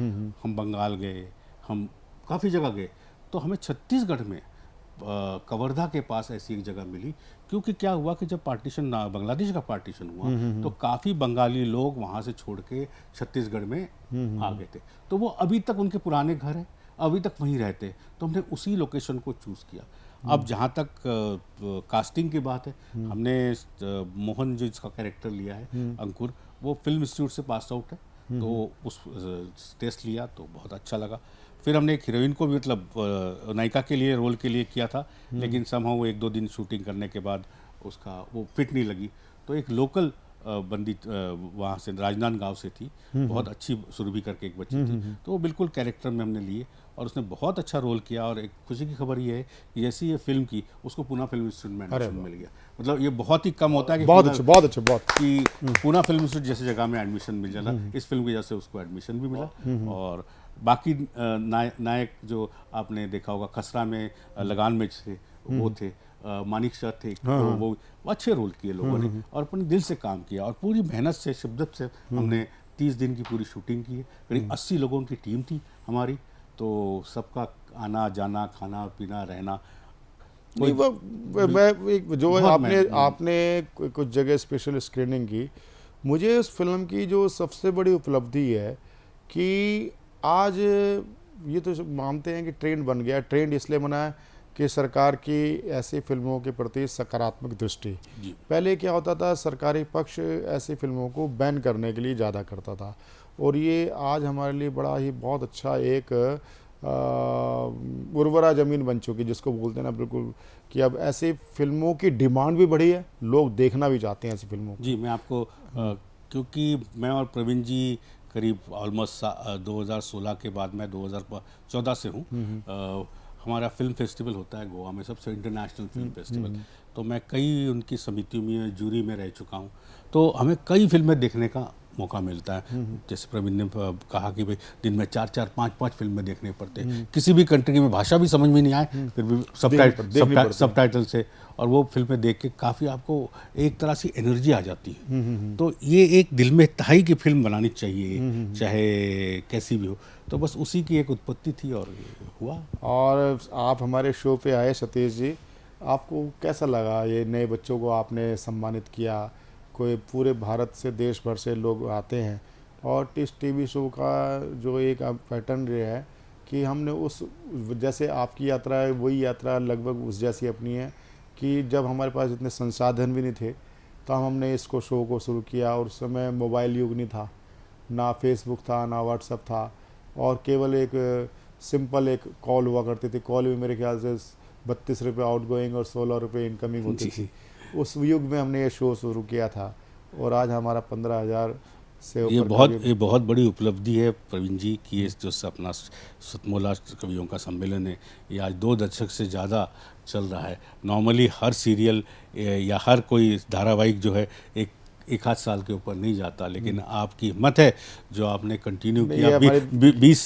हम बंगाल गए, हम काफ़ी जगह गए, तो हमें छत्तीसगढ़ में कवर्धा के पास ऐसी एक जगह मिली, क्योंकि क्या हुआ कि जब पार्टीशन बांग्लादेश का पार्टीशन हुआ तो काफ़ी बंगाली लोग वहाँ से छोड़ के छत्तीसगढ़ में आ गए थे, तो वो अभी तक उनके पुराने घर हैं, अभी तक वहीं रहते, तो हमने उसी लोकेशन को चूज़ किया। अब जहाँ तक कास्टिंग की बात है, हमने मोहन जो इसका कैरेक्टर लिया है अंकुर, वो फिल्म इंस्टीट्यूट से पास आउट है, तो उस टेस्ट लिया तो बहुत अच्छा लगा। फिर हमने एक हीरोइन को भी मतलब नायिका के लिए रोल के लिए किया था, लेकिन समहाउ वो 1-2 दिन शूटिंग करने के बाद उसका वो फिट नहीं लगी, तो एक लोकल बंदी वहाँ से राजनांदगांव से थी, बहुत अच्छी सुरभि करके एक बच्ची थी, तो वो बिल्कुल कैरेक्टर में हमने लिए और उसने बहुत अच्छा रोल किया। और एक खुशी की खबर ये है कि जैसी ये फिल्म की उसको पूना फिल्म इंस्टीट्यूट में एडमिशन मिल गया। मतलब ये बहुत ही कम होता है कि बहुत अच्छा कि पूना फिल्म इंस्टीट्यूट जैसी जगह में एडमिशन मिल जाना, इस फिल्म की वजह से उसको एडमिशन भी मिला। और बाकी नायक जो आपने देखा होगा खसरा में, लगान में थे, वो थे, मानिक शाह थे, तो वो अच्छे रोल किए लोगों ने और अपने दिल से काम किया और पूरी मेहनत से शिद्दत से हमने 30 दिन की पूरी शूटिंग की है। करीब 80 लोगों की टीम थी हमारी, तो सबका आना जाना, खाना पीना, रहना। नहीं, मैं जो आपने कुछ जगह स्पेशल स्क्रीनिंग की, मुझे उस फिल्म की जो सबसे बड़ी उपलब्धि है कि आज ये तो मानते हैं कि ट्रेंड बन गया। ट्रेंड इसलिए बना है कि सरकार की ऐसी फिल्मों के प्रति सकारात्मक दृष्टि। पहले क्या होता था, सरकारी पक्ष ऐसी फिल्मों को बैन करने के लिए ज़्यादा करता था, और ये आज हमारे लिए बड़ा ही बहुत अच्छा एक उर्वरा ज़मीन बन चुकी, जिसको बोलते हैं ना बिल्कुल, कि अब ऐसी फिल्मों की डिमांड भी बढ़ी है, लोग देखना भी चाहते हैं ऐसी फिल्मों को। जी, मैं आपको क्योंकि मैं और प्रवीण जी करीब ऑलमोस्ट 2016 के बाद मैं 2014 से हूँ। हमारा फिल्म फेस्टिवल होता है गोवा में, सबसे इंटरनेशनल फिल्म फेस्टिवल, तो मैं कई उनकी समितियों में जूरी में रह चुका हूँ, तो हमें कई फिल्में देखने का मौका मिलता है। जैसे प्रवीण ने कहा कि भाई दिन में 4-4, 5-5 फिल्में देखने पड़ते हैं, किसी भी कंट्री में भाषा भी समझ में नहीं आए फिर भी सबटाइटल से, और वो फिल्में देख के काफ़ी आपको एक तरह से एनर्जी आ जाती है। तो ये एक दिल में तहाई की फिल्म बनानी चाहिए, चाहे कैसी भी हो, तो बस उसी की एक उत्पत्ति थी और हुआ। और आप हमारे शो पे आए सतीश जी, आपको कैसा लगा? ये नए बच्चों को आपने सम्मानित किया, कोई पूरे भारत से, देश भर से लोग आते हैं, और इस टीवी शो का जो एक पैटर्न रहा है कि हमने उस जैसे आपकी यात्रा है वही यात्रा लगभग उस जैसी अपनी है कि जब हमारे पास इतने संसाधन भी नहीं थे तो हमने इसको शो को शुरू किया, और उस समय मोबाइल युग नहीं था, ना फेसबुक था, ना व्हाट्सएप था, और केवल एक सिंपल एक कॉल हुआ करती थी। कॉल भी मेरे ख्याल से 32 रुपये आउटगोइंग और 16 रुपये इनकमिंग होती थी। उस युग में हमने ये शो शुरू किया था, और आज हमारा 15,000 से ऊपर। ये बहुत बड़ी उपलब्धि है प्रवीण जी की, ये जो अपना सतमोला कवियों का सम्मेलन है, ये आज 2 दशक से ज़्यादा चल रहा है। नॉर्मली हर सीरियल या हर कोई धारावाहिक जो है एक एक आध साल के ऊपर नहीं जाता, लेकिन आपकी हिम्मत है जो आपने कंटिन्यू नहीं, किया ये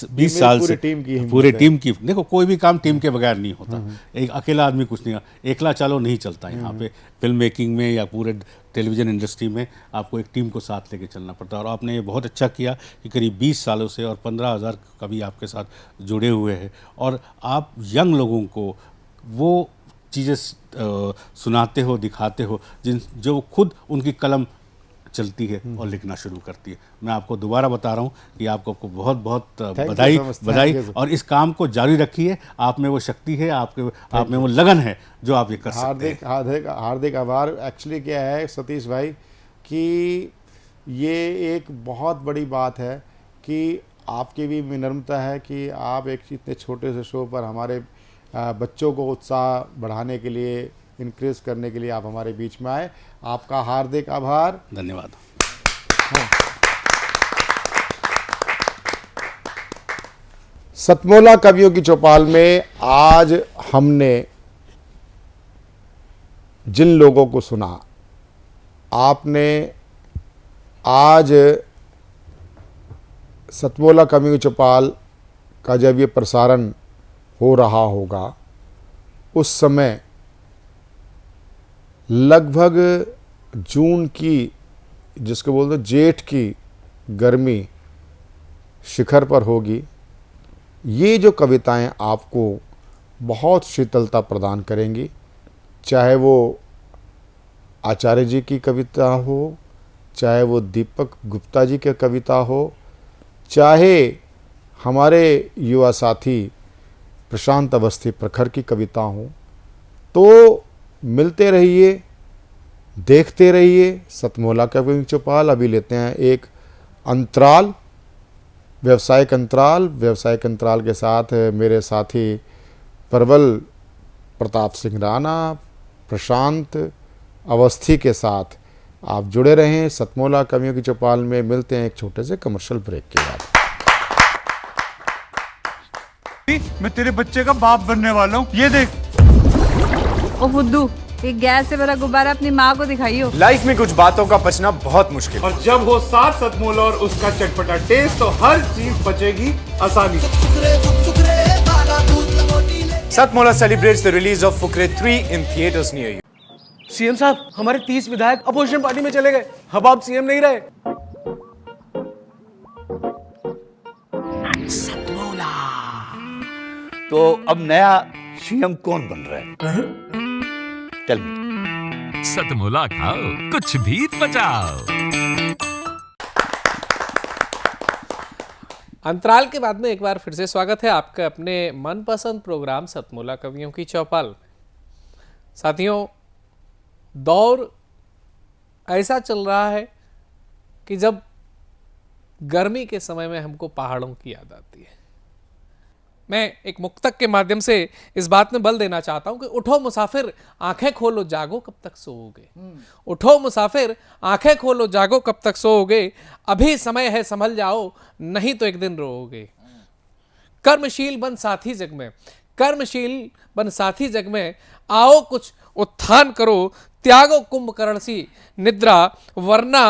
20 साल पूरे से। टीम की हिम्मत पूरे है। टीम की, देखो कोई भी काम टीम के बगैर नहीं होता, एक अकेला आदमी कुछ नहीं, एकला चलो नहीं चलता यहाँ पे फिल्म मेकिंग में या पूरे टेलीविज़न इंडस्ट्री में आपको एक टीम को साथ लेके चलना पड़ता है। और आपने ये बहुत अच्छा किया कि करीब 20 सालों से और 15,000 कवि आपके साथ जुड़े हुए हैं और आप यंग लोगों को वो चीज़ें सुनाते हो, दिखाते हो जो खुद उनकी कलम चलती है और लिखना शुरू करती है। मैं आपको दोबारा बता रहा हूँ कि आपको बहुत बहुत बधाई और इस काम को जारी रखिए। आप में वो शक्ति है, आप में वो लगन है जो आप ये कर सकते हैं। हार्दिक आभार। एक्चुअली क्या है सतीश भाई कि ये एक बहुत बड़ी बात है कि आपकी भी विनम्रता है कि आप एक इतने छोटे से शो पर हमारे बच्चों को उत्साह बढ़ाने के लिए, इनक्रीज करने के लिए आप हमारे बीच में आए। आपका हार्दिक आभार, धन्यवाद। सतमोला कवियों की चौपाल में आज हमने जिन लोगों को सुना, आपने आज सतमोला कवियों की चौपाल का जब ये प्रसारण हो रहा होगा उस समय लगभग जून की, जिसको बोलते हैं जेठ की गर्मी शिखर पर होगी। ये जो कविताएं आपको बहुत शीतलता प्रदान करेंगी, चाहे वो आचार्य जी की कविता हो, चाहे वो दीपक गुप्ता जी की कविता हो, चाहे हमारे युवा साथी प्रशांत अवस्थी प्रखर की कविता हो। तो मिलते रहिए, देखते रहिए सतमोला कवियों की चौपाल। अभी लेते हैं एक अंतराल, व्यावसायिक अंतराल। व्यावसायिक अंतराल के साथ मेरे साथी प्रबल प्रताप सिंह राणा, प्रशांत अवस्थी के साथ आप जुड़े रहें सतमोला कवियों की चौपाल में। मिलते हैं एक छोटे से कमर्शियल ब्रेक के बाद। मैं तेरे बच्चे का बाप बनने वाला हूँ, ये देख। ओ फुद्दू, एक गैस से भरा गुब्बारा अपनी माँ को दिखाइयो। लाइफ में कुछ बातों का बचना बहुत मुश्किल और जब हो साथ सतमोला और उसका चटपटा टेस्ट तो हर चीज बचेगी आसानी से। Satmola celebrates the release of Fukre 3 in theaters near you. CM साहब, हमारे 30 विधायक अपोजिशन पार्टी में चले गए, अब आप सीएम नहीं रहे। तो अब नया सीएम कौन बन रहा है? Tell me. सतमोला खाओ, कुछ भी बचाओ। अंतराल के बाद में एक बार फिर से स्वागत है आपका अपने मनपसंद प्रोग्राम सतमोला कवियों की चौपाल में। साथियों, दौर ऐसा चल रहा है कि जब गर्मी के समय में हमको पहाड़ों की याद आती है। मैं एक मुक्तक के माध्यम से इस बात में बल देना चाहता हूं कि उठो मुसाफिर, आंखें खोलो जागो, कब तक सोओगे। उठो मुसाफिर, आंखें खोलो जागो, कब तक सोओगे। अभी समय है संभल जाओ, नहीं तो एक दिन रोओगे। कर्मशील बन साथी जग में, कर्मशील बन साथी जग में, आओ कुछ उत्थान करो, त्यागो कुंभकर्ण सी निद्रा, वरना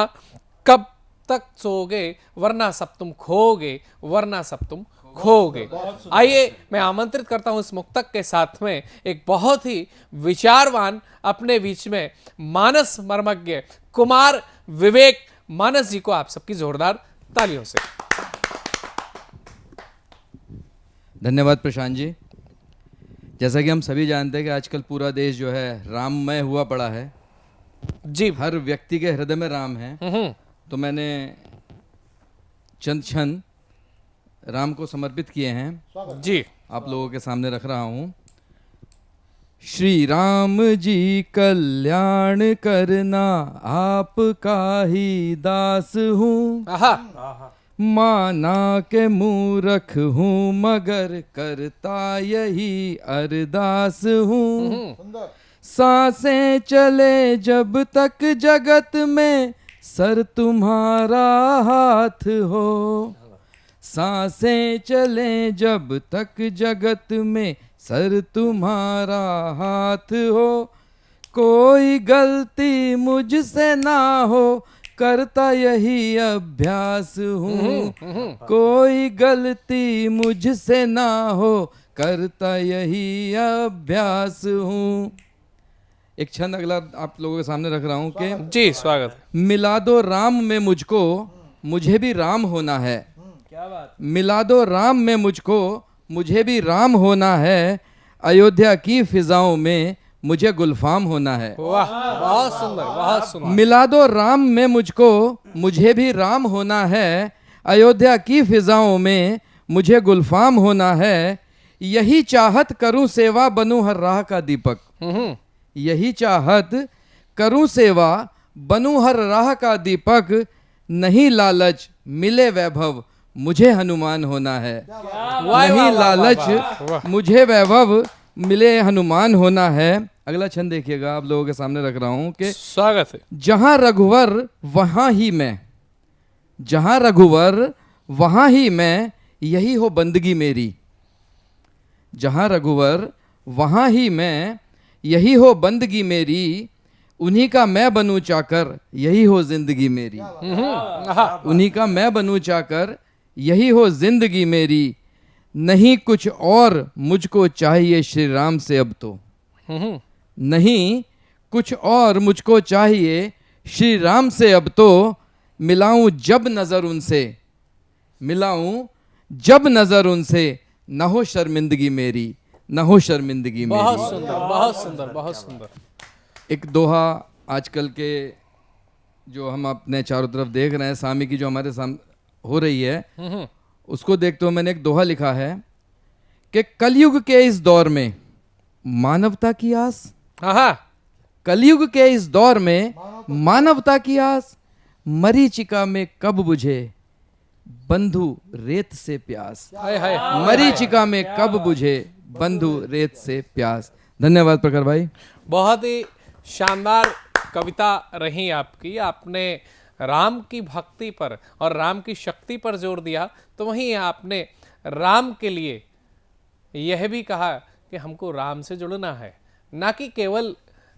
कब तक सोओगे, वरना सब तुम खोओगे, वरना सब तुम खोओगे। आइए मैं आमंत्रित करता हूं इस मुक्तक के साथ में एक बहुत ही विचारवान अपने बीच में मानस मर्मज्ञ कुमार विवेक मानस जी को आप सबकी जोरदार तालियों से। धन्यवाद प्रशांत जी। जैसा कि हम सभी जानते हैं कि आजकल पूरा देश जो है राममय हुआ पड़ा है जी, हर व्यक्ति के हृदय में राम है। तो मैंने चंद क्षण राम को समर्पित किए हैं जी, आप लोगों के सामने रख रहा हूं। श्री राम जी कल्याण करना, आपका ही दास हूँ। माना के मूर्ख हूँ मगर करता यही अरदास हूँ। सांसें चले जब तक जगत में, सर तुम्हारा हाथ हो। सांसें चले जब तक जगत में, सर तुम्हारा हाथ हो। कोई गलती मुझसे ना हो, करता यही अभ्यास हूँ, कोई गलती मुझसे ना हो, करता यही अभ्यास हूँ। एक छंद अगला आप लोगों के सामने रख रहा हूँ कि जी स्वागत। मिला दो राम में मुझको, मुझे भी राम होना है। क्या बात। मिला दो राम में मुझको, मुझे भी राम होना है। अयोध्या की फिजाओं में मुझे गुलफाम होना है। वाह, बहुत सुंदर, बहुत सुंदर। मिला दो राम में मुझको, मुझे भी राम होना है। अयोध्या की फिजाओं में मुझे गुलफाम होना है। यही चाहत करूं सेवा, बनूं हर राह का दीपक। यही चाहत करूं सेवा, बनूं हर राह का दीपक। नहीं लालच मिले वैभव, मुझे हनुमान होना है। नहीं लालच मुझे वैभव, मिले हनुमान होना है। अगला छंद देखिएगा, आप लोगों के सामने रख रहा हूं कि स्वागत है। जहां रघुवर वहां ही मैं, जहां रघुवर वहां ही मैं, यही हो बंदगी मेरी। जहां रघुवर वहां ही मैं, यही हो बंदगी मेरी। उन्हीं का मैं बनूं चाकर, यही हो जिंदगी मेरी। उन्हीं का मैं बनूं चाकर, यही हो जिंदगी मेरी। नहीं कुछ और मुझको चाहिए श्री राम से अब तो। नहीं कुछ और मुझको चाहिए श्री राम से अब तो। मिलाऊं जब नजर उनसे, मिलाऊं जब नजर उनसे, न हो शर्मिंदगी मेरी, न हो शर्मिंदगी मेरी। बहुत सुंदर, बहुत सुंदर, बहुत सुंदर। एक दोहा आजकल के जो हम अपने चारों तरफ देख रहे हैं, सामी की जो हमारे सामने हो रही है, उसको देखते हुए मैंने एक दोहा लिखा है कि कलयुग के इस दौर में मानवता की आस। कलयुग के इस दौर में मानवता की आस, मरीचिका में कब बुझे बंधु रेत से प्यास। मरीचिका में कब बुझे बंधु रेत से प्यास। धन्यवाद प्रखर भाई। बहुत ही शानदार कविता रही आपकी। आपने राम की भक्ति पर और राम की शक्ति पर जोर दिया, तो वहीं आपने राम के लिए यह भी कहा कि हमको राम से जुड़ना है, ना कि केवल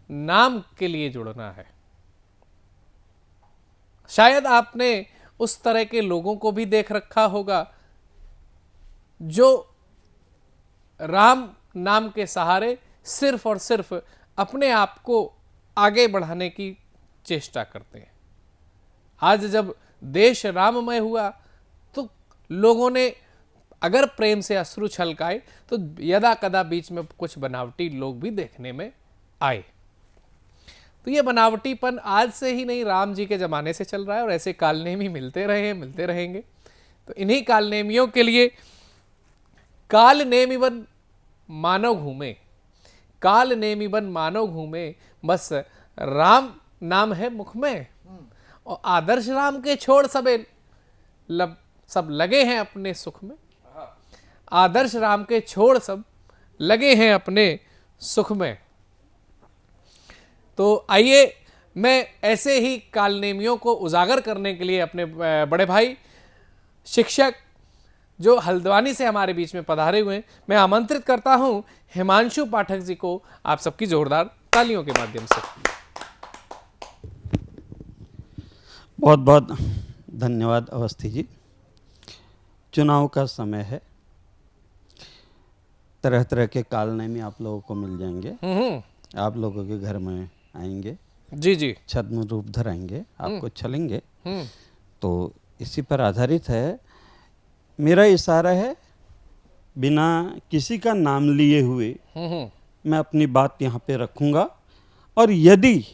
नाम के लिए जुड़ना है। शायद आपने उस तरह के लोगों को भी देख रखा होगा जो राम नाम के सहारे सिर्फ और सिर्फ अपने आप को आगे बढ़ाने की चेष्टा करते हैं। आज जब देश राममय हुआ तो लोगों ने अगर प्रेम से अश्रु छलकाए तो यदा कदा बीच में कुछ बनावटी लोग भी देखने में आए। तो ये बनावटीपन आज से ही नहीं, राम जी के जमाने से चल रहा है और ऐसे कालनेमी मिलते रहे हैं, मिलते रहेंगे। तो इन्हीं कालनेमियों के लिए काल नेमी बन मानव घूमे, काल नेमी बन मानव घूमे, बस राम नाम है मुख में। और आदर्श राम के छोड़ सब लगे हैं अपने सुख में। आदर्श राम के छोड़ सब लगे हैं अपने सुख में। तो आइए मैं ऐसे ही कालनेमियों को उजागर करने के लिए अपने बड़े भाई शिक्षक जो हल्द्वानी से हमारे बीच में पधारे हुए हैं, मैं आमंत्रित करता हूं हिमांशु पाठक जी को, आप सबकी जोरदार तालियों के माध्यम से। बहुत बहुत धन्यवाद अवस्थी जी। चुनाव का समय है, तरह तरह के कालनेमी आप लोगों को मिल जाएंगे, आप लोगों के घर में आएंगे, जी जी, छद्म रूप धराएंगे, आपको छलेंगे। तो इसी पर आधारित है मेरा इशारा है, बिना किसी का नाम लिए हुए मैं अपनी बात यहाँ पे रखूँगा, और यदि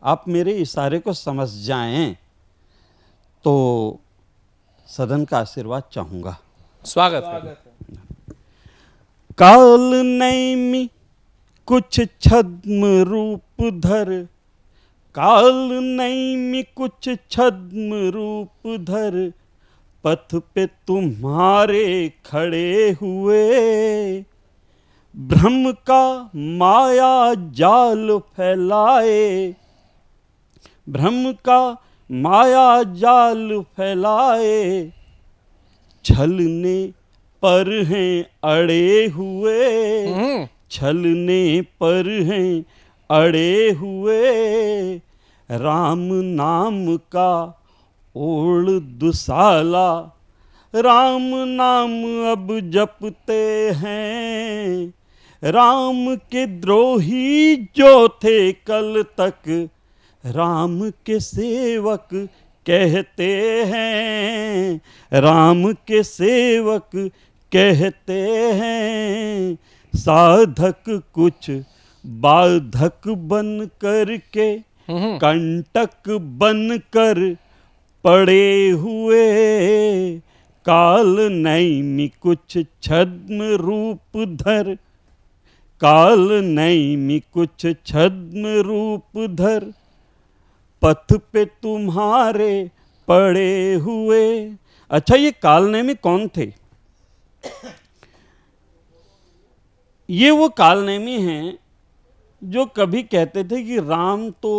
आप मेरे इशारे को समझ जाएं तो सदन का आशीर्वाद चाहूँगा। स्वागत है। काल नैमी कुछ छद्म रूप धर, काल नैमी कुछ छद्म रूप धर, पथ पे तुम्हारे खड़े हुए, भ्रम का माया जाल फैलाए, भ्रम का माया जाल फैलाए, छलने पर हैं अड़े हुए, छलने पर हैं अड़े हुए, राम नाम का ओढ़ दुसाला, राम नाम अब जपते हैं, राम के द्रोही जो थे कल तक, राम के सेवक कहते हैं, राम के सेवक कहते हैं। साधक कुछ बाधक बन कर के, कंटक बन कर पड़े हुए, काल नैमी कुछ छद्म रूप धर, काल नैमी कुछ छद्म रूप धर, पथ पे तुम्हारे पड़े हुए। अच्छा, ये कालनेमी कौन थे? ये वो कालनेमी हैं जो कभी कहते थे कि राम तो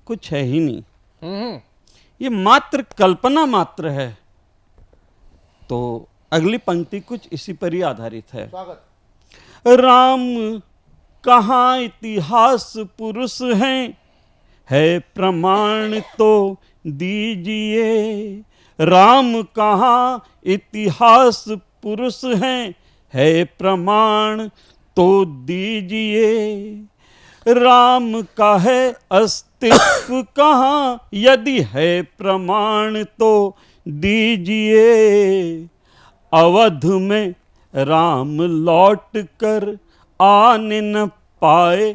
कुछ है ही नहीं, ये मात्र कल्पना मात्र है। तो अगली पंक्ति कुछ इसी पर ही आधारित है। राम कहाँ इतिहास पुरुष हैं, है प्रमाण तो दीजिए। राम कहाँ इतिहास पुरुष हैं, है प्रमाण तो दीजिए। राम का है अस्तित्व कहाँ, यदि है प्रमाण तो दीजिए। अवध में राम लौट कर आने न पाए,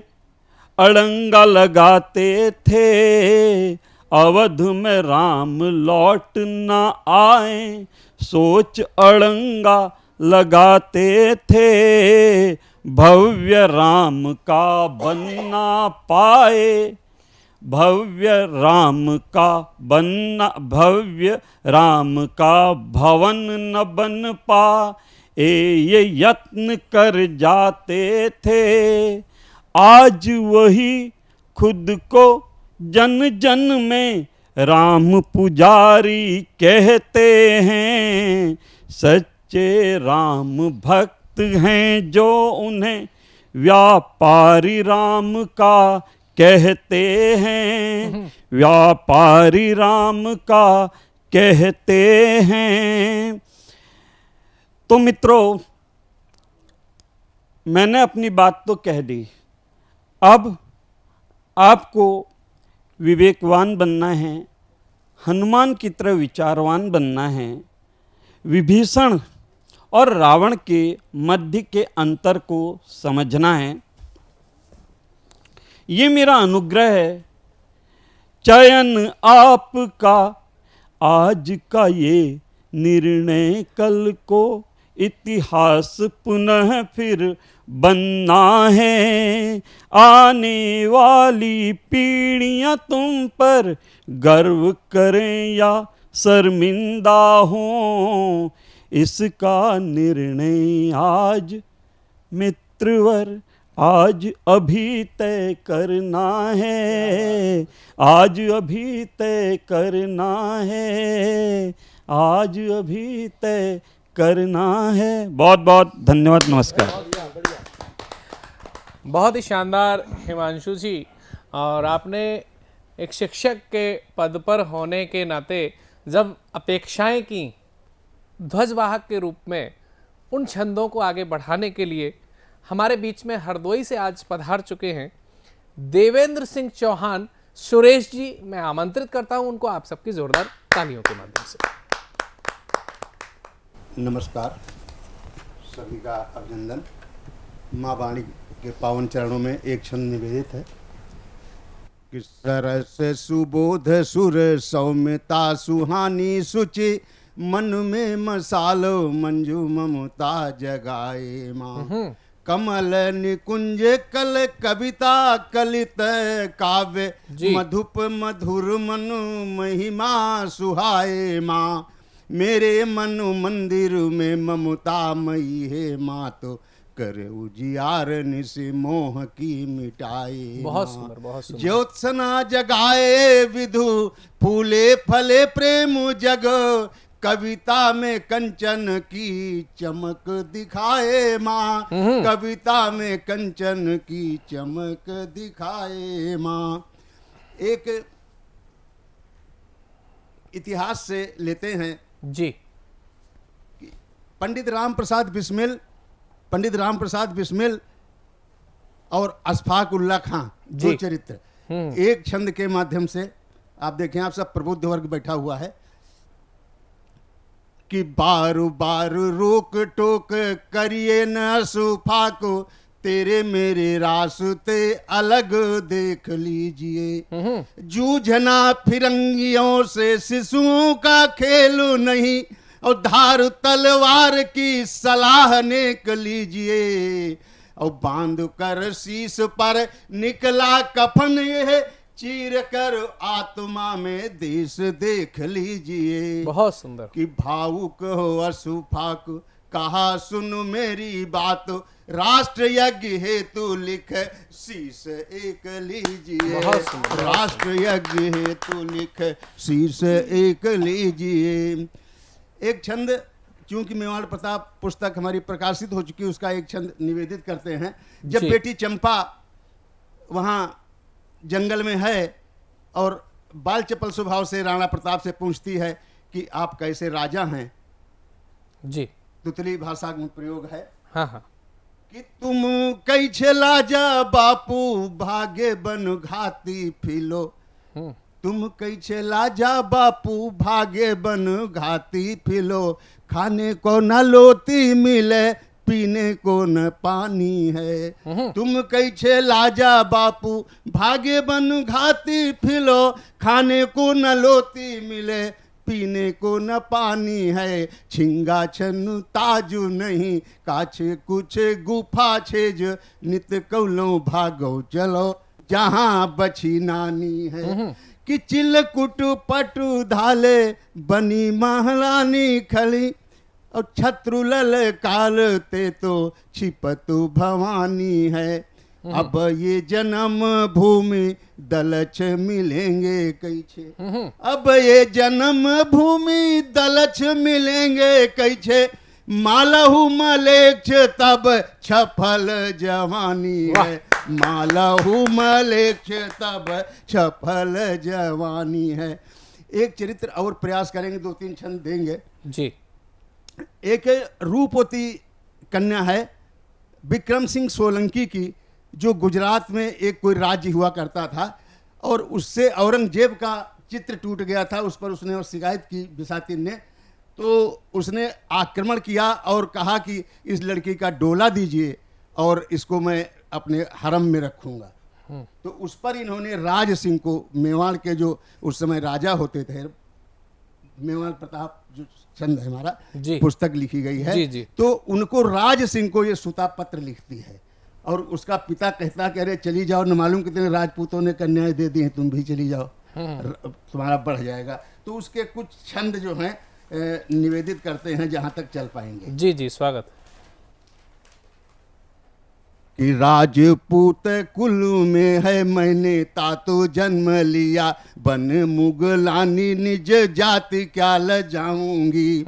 अड़ंगा लगाते थे। अवध में राम लौट न आए, सोच अड़ंगा लगाते थे। भव्य राम का बनना पाए, भव्य राम का बनना, भव्य राम का भवन न बन पाए, ये यत्न कर जाते थे। आज वही खुद को जन जन में राम पुजारी कहते हैं। सच्चे राम भक्त हैं जो उन्हें व्यापारी राम का कहते हैं, व्यापारी राम का कहते हैं। तो मित्रों, मैंने अपनी बात तो कह दी, अब आपको विवेकवान बनना है, हनुमान की तरह विचारवान बनना है। विभीषण और रावण के मध्य के अंतर को समझना है। ये मेरा अनुग्रह है, चयन आपका आज का ये निर्णय कल को इतिहास पुनः फिर बनना है। आने वाली पीढ़ियां तुम पर गर्व करें या शर्मिंदा हों, इसका निर्णय आज मित्रवर आज अभी तय करना है, आज अभी तय करना है, आज अभी तय करना है। बहुत बहुत धन्यवाद, नमस्कार। बहुत ही शानदार हिमांशु जी, और आपने एक शिक्षक के पद पर होने के नाते जब अपेक्षाएं की ध्वजवाहक के रूप में उन छंदों को आगे बढ़ाने के लिए हमारे बीच में हरदोई से आज पधार चुके हैं देवेंद्र सिंह चौहान सुरेश जी, मैं आमंत्रित करता हूं उनको आप सबकी जोरदार तालियों के माध्यम से। नमस्कार, सभी का अभिनंदन। माँ वाणी के पावन चरणों में एक छंद निवेदित है कि सरस सुबोध सुर सौम्यता सुहानी सुचि, मन में मसालो मंजू ममता जगाए माँ। कमल निकुंज कल कविता कलित काव्य, मधुप मधुर मनु महिमा सुहाए माँ। मेरे मनु मंदिर में ममता मई है माँ, तो कर उजियार निस मोह की मिटाए। बहुत सुंदर, बहुत सुंदर। ज्योत्सना जगाए विधु फूले फले प्रेम जग, कविता में कंचन की चमक दिखाए माँ। कविता में कंचन की चमक दिखाए माँ। एक इतिहास से लेते हैं जी। पंडित राम प्रसाद बिस्मिल और अशफाक उल्लाह खां, दो जी। चरित्र एक छंद के माध्यम से, आप देखें, आप सब प्रबुद्ध वर्ग बैठा हुआ है, कि बार बार रोक टोक करिए न अशफाक, तेरे मेरे रास्ते अलग देख लीजिए, जूझना फिरंगियों से शिशुओं का खेल नहीं, और धार तलवार की सलाह नेक लीजिए, और बांध कर शीश पर निकला कफन यह, चीर कर आत्मा में देश देख लीजिए। बहुत सुंदर। कि भावुक हो अशफाक, कहा सुन मेरी बात, राष्ट्र यज्ञ हेतु लिख शीश एक लीजिए, राष्ट्र यज्ञ हेतु लिख शीश एक लीजिए। एक छंद, चूंकि मेवाड़ प्रताप पुस्तक हमारी प्रकाशित हो चुकी है, उसका एक छंद निवेदित करते हैं। जब बेटी चंपा वहां जंगल में है और बाल चपल स्वभाव से राणा प्रताप से पूछती है कि आप कैसे राजा हैं जी, तुतली भाषा में प्रयोग है। हाँ हाँ। कि तुम कैसे लाजा बापू भागे बन घाती फिलो, तुम कैसे लाजा बापू भागे बन घाती फिलो, खाने को न लोती मिले पीने को न पानी है, तुम कैसे लाजा बापू भागे बन घाती फिलो, खाने को न लोती मिले पीने को न पानी है, छिंगा छन ताजू नहीं काछे कुछ गुफा छेज, नित कौलो भागो चलो जहां बची नानी है, कि चिलकुट पटु धाले बनी महारानी खली, और छत्रु ललकार ते तो छिपतु भवानी है, अब ये जन्म भूमि दलच मिलेंगे कैसे, अब ये जन्म भूमि दलच मिलेंगे कैसे, मालहू मलेक्ष तब छफल जवानी है, मालहू मलेक्ष तब छफल जवानी है। एक चरित्र और प्रयास करेंगे, 2-3 छंद देंगे जी। एक रूपवती कन्या है विक्रम सिंह सोलंकी की, जो गुजरात में एक कोई राज्य हुआ करता था, और उससे औरंगजेब का चित्र टूट गया था, उस पर उसने शिकायत की बिसातिन ने, तो उसने आक्रमण किया और कहा कि इस लड़की का डोला दीजिए और इसको मैं अपने हरम में रखूंगा। तो उस पर इन्होंने राज सिंह को, मेवाड़ के जो उस समय राजा होते थे, मेवाड़ प्रताप जो छंद है हमारा, पुस्तक लिखी गई है जी। तो उनको राज सिंह को ये सुता पत्र लिखती है, और उसका पिता कहता कि अरे चली जाओ, न मालूम कितने राजपूतों ने कन्याएं दे दी हैं, तुम भी चली जाओ, तुम्हारा बढ़ जाएगा। तो उसके कुछ छंद जो हैं निवेदित करते हैं जहां तक चल पाएंगे। जी जी, स्वागत। कि राजपूत कुल में है मैंने तातो जन्म लिया, बन मुगलानी निज जाति क्या ल जाऊंगी,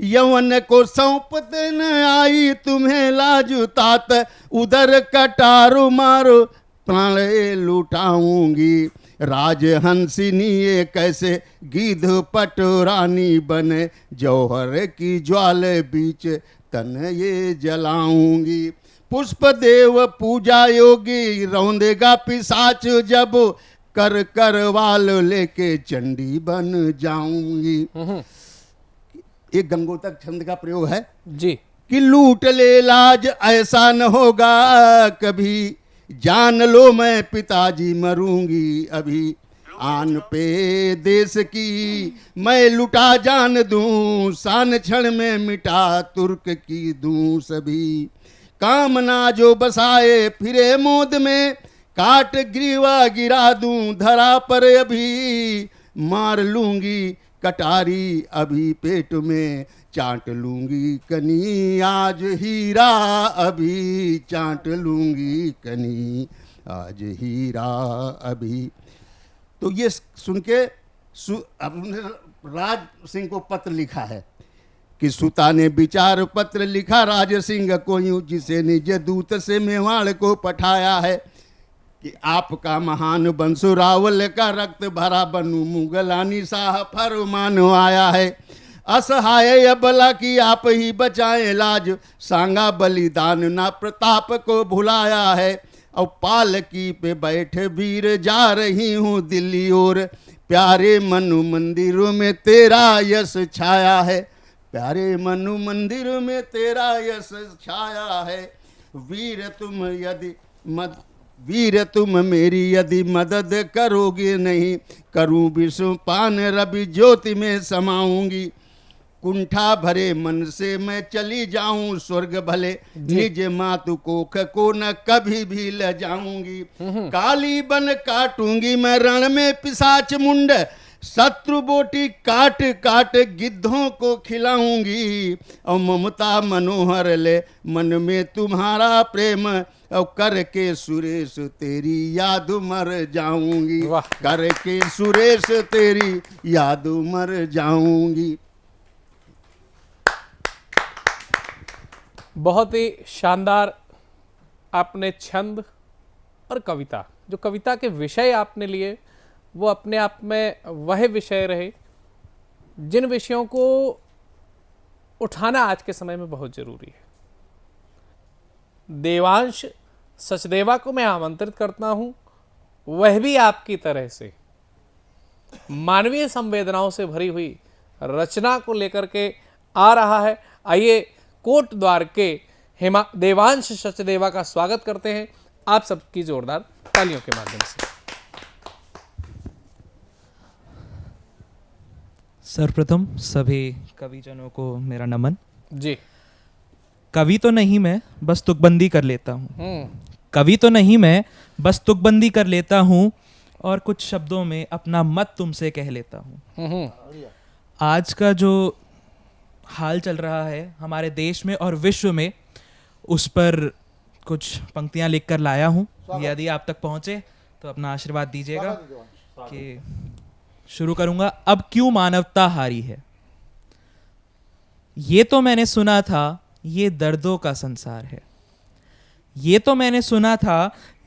यवन को सौंप देन आई तुम्हें लाज तात, उधर कटारो मारो प्राण लुटाऊंगी, राजहंसिनी ये कैसे गिद्ध पटरानी बने, जौहर की ज्वाल बीच तन ये जलाऊंगी, पुष्प देव पूजा योगी रौंदेगा पिशाच, जब कर करवाल लेके चंडी बन जाऊंगी। एक गंगोतक छंद का प्रयोग है जी। कि लूट ले लाज ऐसा न होगा कभी, जान लो मैं पिताजी मरूंगी अभी, आन पे देश की मैं लुटा जान दूं, शान क्षण में मिटा तुर्क की दूं सभी, कामना जो बसाए फिरे मोद में, काट ग्रीवा गिरा दूं धरा पर अभी, मार लूंगी कटारी अभी पेट में, चाट लूंगी कनी आज हीरा अभी, चाट लूंगी कनी आज हीरा अभी। तो ये सुन के राज सिंह को पत्र लिखा है कि सुता ने विचार पत्र लिखा राज सिंह को यूं, जिसे निज दूत से मेवाड़ को पठाया है, कि आपका महान बंसु रावल का रक्त भरा बनू मुगलानी शाह फरमान आया है। असहाय अबला की आप ही बचाएं लाज, सांगा बलिदान ना प्रताप को भुलाया है। और पालकी पे बैठे वीर जा रही हूँ दिल्ली ओर, प्यारे मनु मंदिरों में तेरा यश छाया है। प्यारे मनु मंदिर में तेरा यश छाया है। वीर तुम मेरी यदि मदद करोगे नहीं, करूं विषपान रवि ज्योति में समाऊंगी। कुंठा भरे मन से मैं चली जाऊं स्वर्ग भले, निज मातु कोख को न कभी भी ल जाऊंगी। काली बन काटूंगी मैं रण में पिशाच मुंड, शत्रु बोटी काट काट गिद्धों को खिलाऊंगी। और ममता मनोहर ले मन में तुम्हारा प्रेम, और करके सुरेश तेरी याद मर जाऊंगी। करके सुरेश तेरी याद मर जाऊंगी। बहुत ही शानदार आपने छंद और कविता, जो कविता के विषय आपने लिए वो अपने आप में वह विषय रहे जिन विषयों को उठाना आज के समय में बहुत जरूरी है। देवांश सचदेवा को मैं आमंत्रित करता हूं, वह भी आपकी तरह से मानवीय संवेदनाओं से भरी हुई रचना को लेकर के आ रहा है। आइए कोट द्वार के देवांश सचदेवा का स्वागत करते हैं आप सबकी जोरदार तालियों के माध्यम से। सर्वप्रथम सभी कविजनों को मेरा नमन। जी। कवि तो नहीं मैं, बस तुकबंदी कर लेता हूँ। कवि तो नहीं मैं, बस तुकबंदी कर लेता हूँ, और कुछ शब्दों में अपना मत तुमसे कह लेता हूँ। आज का जो हाल चल रहा है हमारे देश में और विश्व में, उस पर कुछ पंक्तियां लिखकर लाया हूँ। यदि आप तक पहुँचे तो अपना आशीर्वाद दीजिएगा कि शुरू करूँगा। अब क्यों मानवता हारी है। ये तो मैंने सुना था ये दर्दों का संसार है। ये तो मैंने सुना था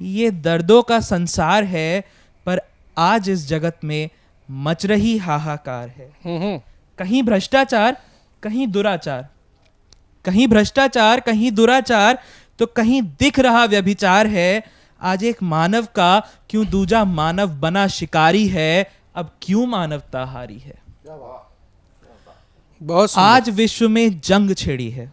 ये दर्दों का संसार है, पर आज इस जगत में मच रही हाहाकार है। कहीं भ्रष्टाचार कहीं दुराचार, कहीं भ्रष्टाचार कहीं दुराचार, तो कहीं दिख रहा व्यभिचार है। आज एक मानव का क्यों दूजा मानव बना शिकारी है। अब क्यों मानवता हारी है। बहुत आज विश्व में जंग छिड़ी है।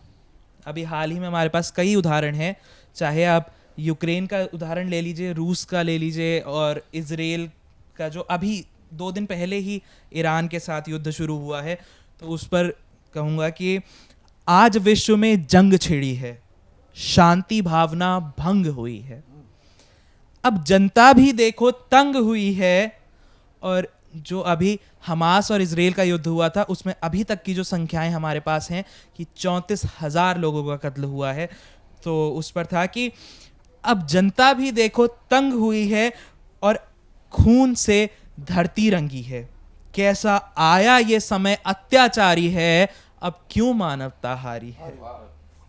अभी हाल ही में हमारे पास कई उदाहरण हैं, चाहे आप यूक्रेन का उदाहरण ले लीजिए, रूस का ले लीजिए, और इजराइल का जो अभी 2 दिन पहले ही ईरान के साथ युद्ध शुरू हुआ है, तो उस पर कहूँगा कि आज विश्व में जंग छिड़ी है, शांति भावना भंग हुई है। अब जनता भी देखो तंग हुई है, और जो अभी हमास और इजराइल का युद्ध हुआ था उसमें अभी तक की जो संख्याएं हमारे पास हैं कि 34,000 लोगों का कत्ल हुआ है। तो उस पर था कि अब जनता भी देखो तंग हुई है और खून से धरती रंगी है। कैसा आया ये समय अत्याचारी है, अब क्यों मानवता हारी है।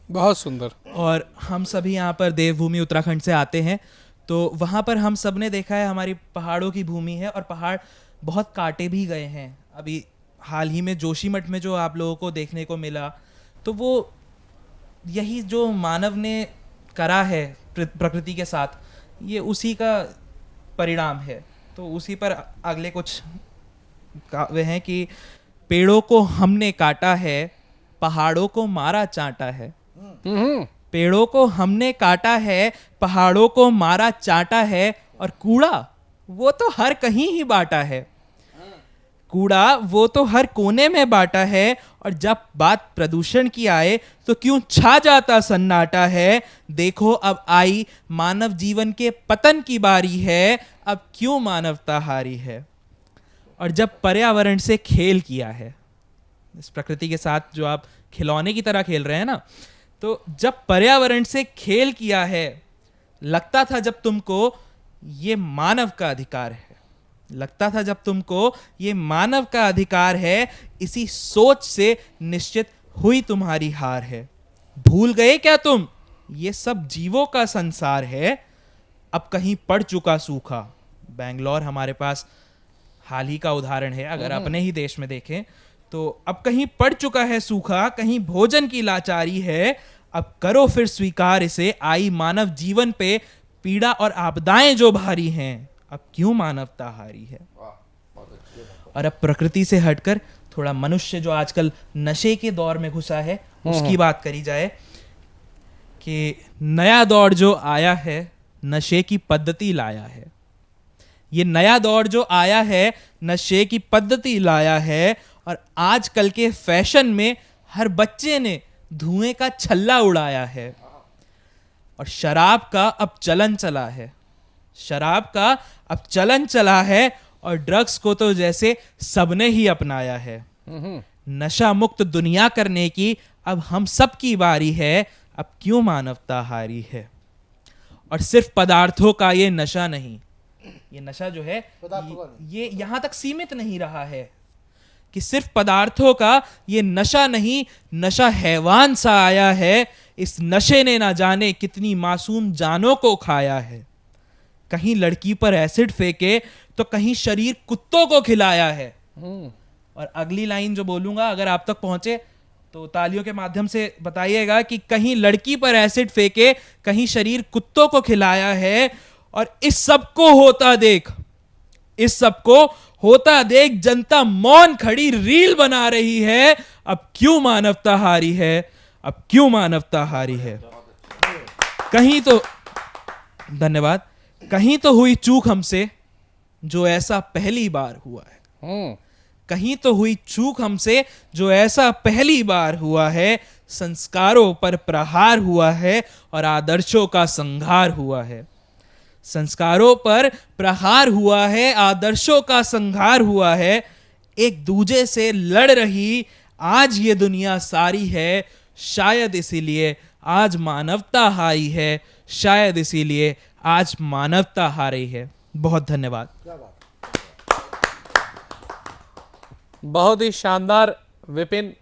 बहुत सुंदर। और हम सभी यहाँ पर देवभूमि उत्तराखंड से आते हैं, तो वहाँ पर हम सब ने देखा है हमारी पहाड़ों की भूमि है, और पहाड़ बहुत काटे भी गए हैं। अभी हाल ही में जोशीमठ में जो आप लोगों को देखने को मिला, तो वो यही जो मानव ने करा है प्रकृति के साथ, ये उसी का परिणाम है। तो उसी पर अगले कुछ वे हैं कि पेड़ों को हमने काटा है, पहाड़ों को मारा चाटा है। पेड़ों को हमने काटा है, पहाड़ों को मारा चाटा है, और कूड़ा वो तो हर कहीं ही बांटा है। कूड़ा वो तो हर कोने में बांटा है, और जब बात प्रदूषण की आए तो क्यों छा जाता सन्नाटा है। देखो अब आई मानव जीवन के पतन की बारी है, अब क्यों मानवता हारी है। और जब पर्यावरण से खेल किया है, इस प्रकृति के साथ जो आप खिलौने की तरह खेल रहे हैं ना, तो जब पर्यावरण से खेल किया है, लगता था जब तुमको ये मानव का अधिकार है, लगता था जब तुमको ये मानव का अधिकार है, इसी सोच से निश्चित हुई तुम्हारी हार है। भूल गए क्या तुम ये सब जीवों का संसार है। अब कहीं पड़ चुका सूखा। बेंगलोर हमारे पास हाल ही का उदाहरण है, अगर अपने ही देश में देखें तो अब कहीं पड़ चुका है सूखा, कहीं भोजन की लाचारी है, अब करो फिर स्वीकार इसे, आई मानव जीवन पे पीड़ा और आपदाएं जो भारी हैं, अब क्यों मानवता हारी है। और अब प्रकृति से हटकर थोड़ा मनुष्य जो आजकल नशे के दौर में घुसा है उसकी बात करी जाए कि नया दौर जो आया है नशे की पद्धति लाया है। ये नया दौर जो आया है नशे की पद्धति लाया है, और आजकल के फैशन में हर बच्चे ने धुएं का छल्ला उड़ाया है। और शराब का अब चलन चला है, शराब का अब चलन चला है, और ड्रग्स को तो जैसे सबने ही अपनाया है। नशा मुक्त दुनिया करने की अब हम सब की बारी है, अब क्यों मानवता हारी है। और सिर्फ पदार्थों का ये नशा नहीं, ये नशा जो है ये यहां तक सीमित नहीं रहा है कि सिर्फ पदार्थों का ये नशा नहीं, नशा हैवान सा आया है। इस नशे ने ना जाने कितनी मासूम जानों को खाया है। कहीं लड़की पर एसिड फेंके तो कहीं शरीर कुत्तों को खिलाया है। और अगली लाइन जो बोलूंगा अगर आप तक पहुंचे तो तालियों के माध्यम से बताइएगा कि कहीं लड़की पर एसिड फेंके कहीं शरीर कुत्तों को खिलाया है। और इस सब को होता देख, इस सब को होता देख जनता मौन खड़ी रील बना रही है। अब क्यों मानवता हारी है, अब क्यों मानवता हारी है। कहीं तो, धन्यवाद, कहीं तो हुई चूक हमसे जो ऐसा पहली बार हुआ है। कहीं तो हुई चूक हमसे जो ऐसा पहली बार हुआ है। संस्कारों पर प्रहार हुआ है और आदर्शों का संहार हुआ है। संस्कारों पर प्रहार हुआ है, आदर्शों का संहार हुआ है। एक दूजे से लड़ रही आज ये दुनिया सारी है। शायद इसीलिए आज मानवता हारी है, शायद इसीलिए आज मानवता हारी है। बहुत धन्यवाद। बहुत ही शानदार विपिन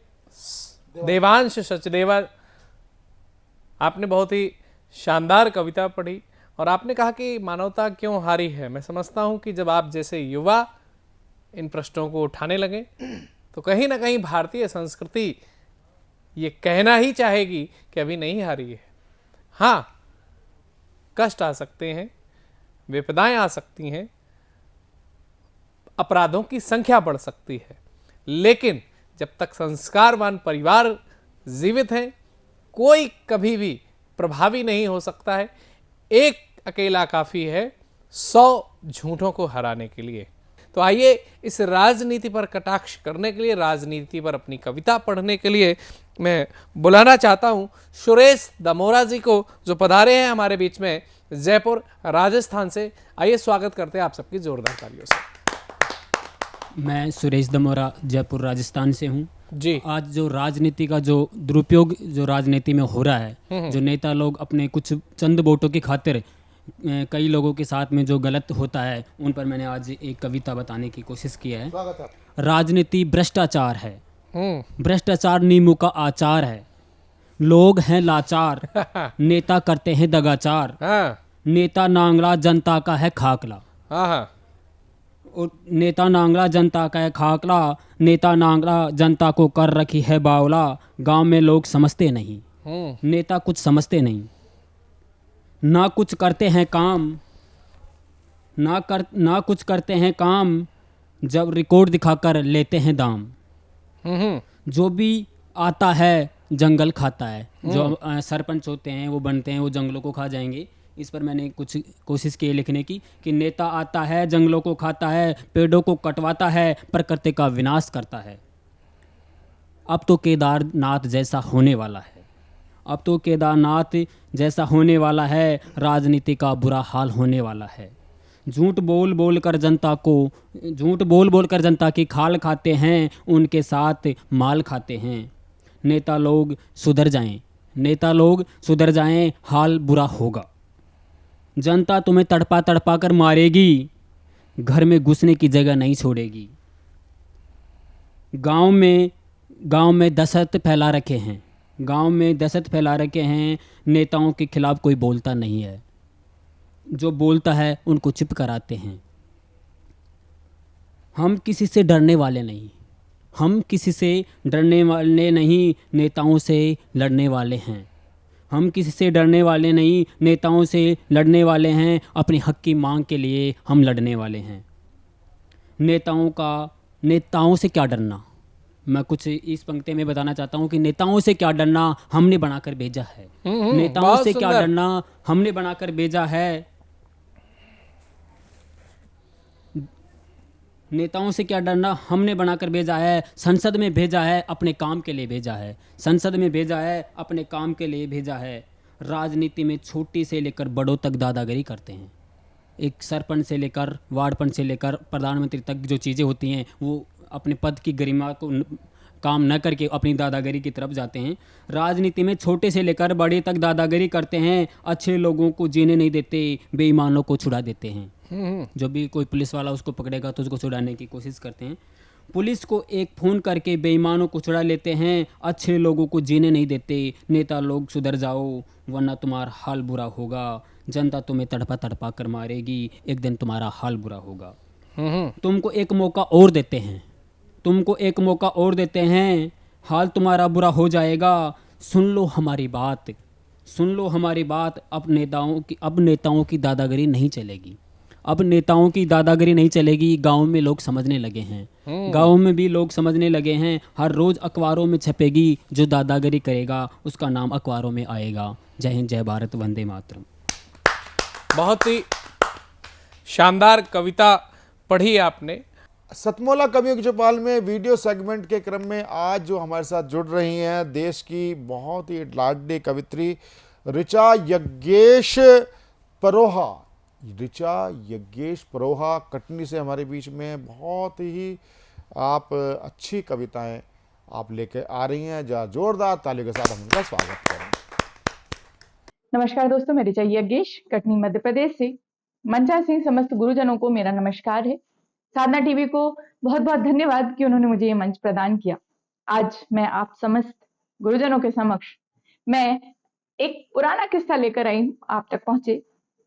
देवांश सचदेवा, आपने बहुत ही शानदार कविता पढ़ी और आपने कहा कि मानवता क्यों हारी है। मैं समझता हूं कि जब आप जैसे युवा इन प्रश्नों को उठाने लगे तो कहीं ना कहीं भारतीय संस्कृति ये कहना ही चाहेगी कि अभी नहीं हारी है। हाँ, कष्ट आ सकते हैं, विपदाएं आ सकती हैं, अपराधों की संख्या बढ़ सकती है, लेकिन जब तक संस्कारवान परिवार जीवित हैं कोई कभी भी प्रभावी नहीं हो सकता है। एक अकेला काफी है 100 झूठों को हराने के लिए। तो आइए इस राजनीति पर कटाक्ष करने के लिए, राजनीति पर अपनी कविता पढ़ने के लिए मैं बुलाना चाहता हूं सुरेश दमोरा जी को, जो पधारे हैं हमारे बीच में जयपुर राजस्थान से। आइए स्वागत करते हैं आप सबकी जोरदार तालियों से। मैं सुरेश दमोरा जयपुर राजस्थान से हूँ जी। आज जो राजनीति का जो दुरुपयोग जो राजनीति में हो रहा है, जो नेता लोग अपने कुछ चंद वोटों की खातिर कई लोगों के साथ में जो गलत होता है, उन पर मैंने आज एक कविता बताने की कोशिश की है। राजनीति भ्रष्टाचार है, भ्रष्टाचार नींबू का आचार है। लोग हैं लाचार, नेता करते हैं दगाचार। नेता नांगला जनता का है खाकला। और नेता नांगला जनता का है खाकला, नेता नांगला जनता को कर रखी है बावला। गांव में लोग समझते नहीं, नेता कुछ समझते नहीं। ना कुछ करते हैं काम, ना कुछ करते हैं काम, जब रिकॉर्ड दिखाकर लेते हैं दाम। जो भी आता है जंगल खाता है। जो सरपंच होते हैं वो बनते हैं, वो जंगलों को खा जाएंगे। इस पर मैंने कुछ कोशिश की लिखने की कि नेता आता है जंगलों को खाता है, पेड़ों को कटवाता है, प्रकृति का विनाश करता है। अब तो केदारनाथ जैसा होने वाला है, अब तो केदारनाथ जैसा होने वाला है। राजनीति का बुरा हाल होने वाला है। झूठ बोल बोल कर जनता की खाल खाते हैं, उनके साथ माल खाते हैं। नेता लोग सुधर जाएं, नेता लोग सुधर जाएं, हाल बुरा होगा। जनता तुम्हें तड़पा तड़पा कर मारेगी, घर में घुसने की जगह नहीं छोड़ेगी। गांव में दहशत फैला रखे हैं, गांव में दहशत फैला रखे हैं। नेताओं के खिलाफ कोई बोलता नहीं है। जो बोलता है उनको चुप कराते हैं। हम किसी से डरने वाले नहीं, हम किसी से डरने वाले नहीं, नेताओं से लड़ने वाले हैं। हम किसी से डरने वाले नहीं, नेताओं से लड़ने वाले हैं। अपने हक की मांग के लिए हम लड़ने वाले हैं। नेताओं से क्या डरना। मैं कुछ इस पंक्ति में बताना चाहता हूँ कि नेताओं से क्या डरना, हमने बनाकर भेजा है। नेताओं बहुत से क्या सुंदर। डरना, हमने बनाकर भेजा है। नेताओं से क्या डरना, हमने बनाकर भेजा है। संसद में भेजा है, अपने काम के लिए भेजा है। संसद में भेजा है, अपने काम के लिए भेजा है। राजनीति में छोटी से लेकर बड़ों तक दादागिरी करते हैं। एक सरपंच से लेकर वार्ड पंच से लेकर प्रधानमंत्री तक जो चीज़ें होती हैं, वो अपने पद की गरिमा को काम न करके अपनी दादागिरी की तरफ जाते हैं। राजनीति में छोटे से लेकर बड़े तक दादागिरी करते हैं। अच्छे लोगों को जीने नहीं देते, बेईमानों को छुड़ा देते हैं। जो भी कोई पुलिस वाला उसको पकड़ेगा तो उसको छुड़ाने की कोशिश करते हैं। पुलिस को एक फ़ोन करके बेईमानों को छुड़ा लेते हैं। अच्छे लोगों को जीने नहीं देते। नेता लोग सुधर जाओ वरना तुम्हारा हाल बुरा होगा। जनता तुम्हें तड़पा तड़पा कर मारेगी, एक दिन तुम्हारा हाल बुरा होगा। तुमको एक मौका और देते हैं, तुमको एक मौका और देते हैं, हाल तुम्हारा बुरा हो जाएगा। सुन लो हमारी बात, सुन लो हमारी बात। अब नेताओं की दादागिरी नहीं चलेगी। अब नेताओं की दादागिरी नहीं चलेगी। गांव में लोग समझने लगे हैं। गांव में भी लोग समझने लगे हैं। हर रोज अखबारों में छपेगी। जो दादागिरी करेगा उसका नाम अखबारों में आएगा। जय हिंद, जय भारत, वंदे मातरम। बहुत ही शानदार कविता पढ़ी आपने। सतमोला कवियों की चौपाल में वीडियो सेगमेंट के क्रम में आज जो हमारे साथ जुड़ रही हैं देश की बहुत ही लाडली कवित्री ऋचा यज्ञेश परोहा। ऋचा यज्ञेश परोहा कटनी से हमारे बीच में बहुत ही आप अच्छी कविताएं आप लेकर आ रही हैं। जहाँ जोरदार तालियों के साथ हम उनका स्वागत करें। नमस्कार दोस्तों, मैं ऋचा यज्ञेश कटनी मध्य प्रदेश से। मंचा सिंह समस्त गुरुजनों को मेरा नमस्कार है। साधना टीवी को बहुत बहुत धन्यवाद कि उन्होंने मुझे ये मंच प्रदान किया। आज मैं आप समस्त गुरुजनों के समक्ष मैं एक पुराना किस्सा लेकर आई हूँ। आप तक पहुंचे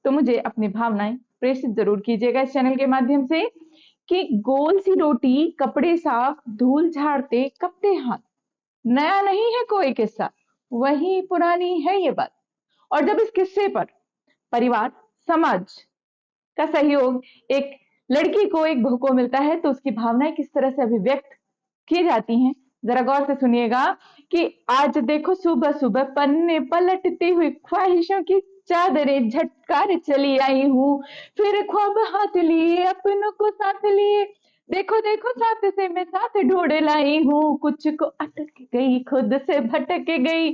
तो मुझे अपनी भावनाएं प्रेषित जरूर कीजिएगा इस चैनल के माध्यम से कि गोल सी रोटी कपड़े साफ धूल झाड़ते कपते हाथ, नया नहीं है कोई किस्सा, वही पुरानी है ये बात। और जब इस किस्से पर परिवार समाज का सहयोग एक लड़की को एक बहू को मिलता है तो उसकी भावनाएं किस तरह से अभिव्यक्त की जाती हैं, जरा गौर से सुनिएगा कि आज देखो सुबह सुबह पन्ने पलटती हुई ख्वाहिशों की चादरें झटकार चली आई हूँ, फिर ख्वाब हाथ लिए अपनों को साथ लिए, देखो देखो साथ से मैं साथ ढूंढ लाई हूँ, कुछ को अटक गई खुद से भटक गई,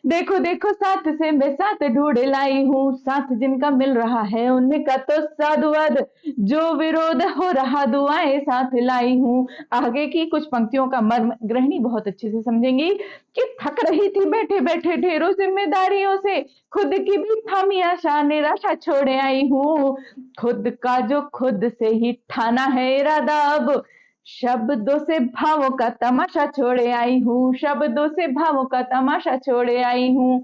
देखो देखो साथ से मैं साथ ढूंढ लाई हूँ, साथ जिनका मिल रहा है उनका तो साधुवाद, जो विरोध हो रहा दुआएं साथ लाई हूँ। आगे की कुछ पंक्तियों का मर्म गृहिणी बहुत अच्छे से समझेंगी कि थक रही थी बैठे बैठे ढेरों जिम्मेदारियों से, खुद की भी थामी आशा निराशा छोड़े आई हूँ, खुद का जो खुद से ही ठाना है इरादा, अब शब्दों से भावों का तमाशा छोड़े आई हूँ, शब्दों से भावों का तमाशा छोड़े आई हूँ।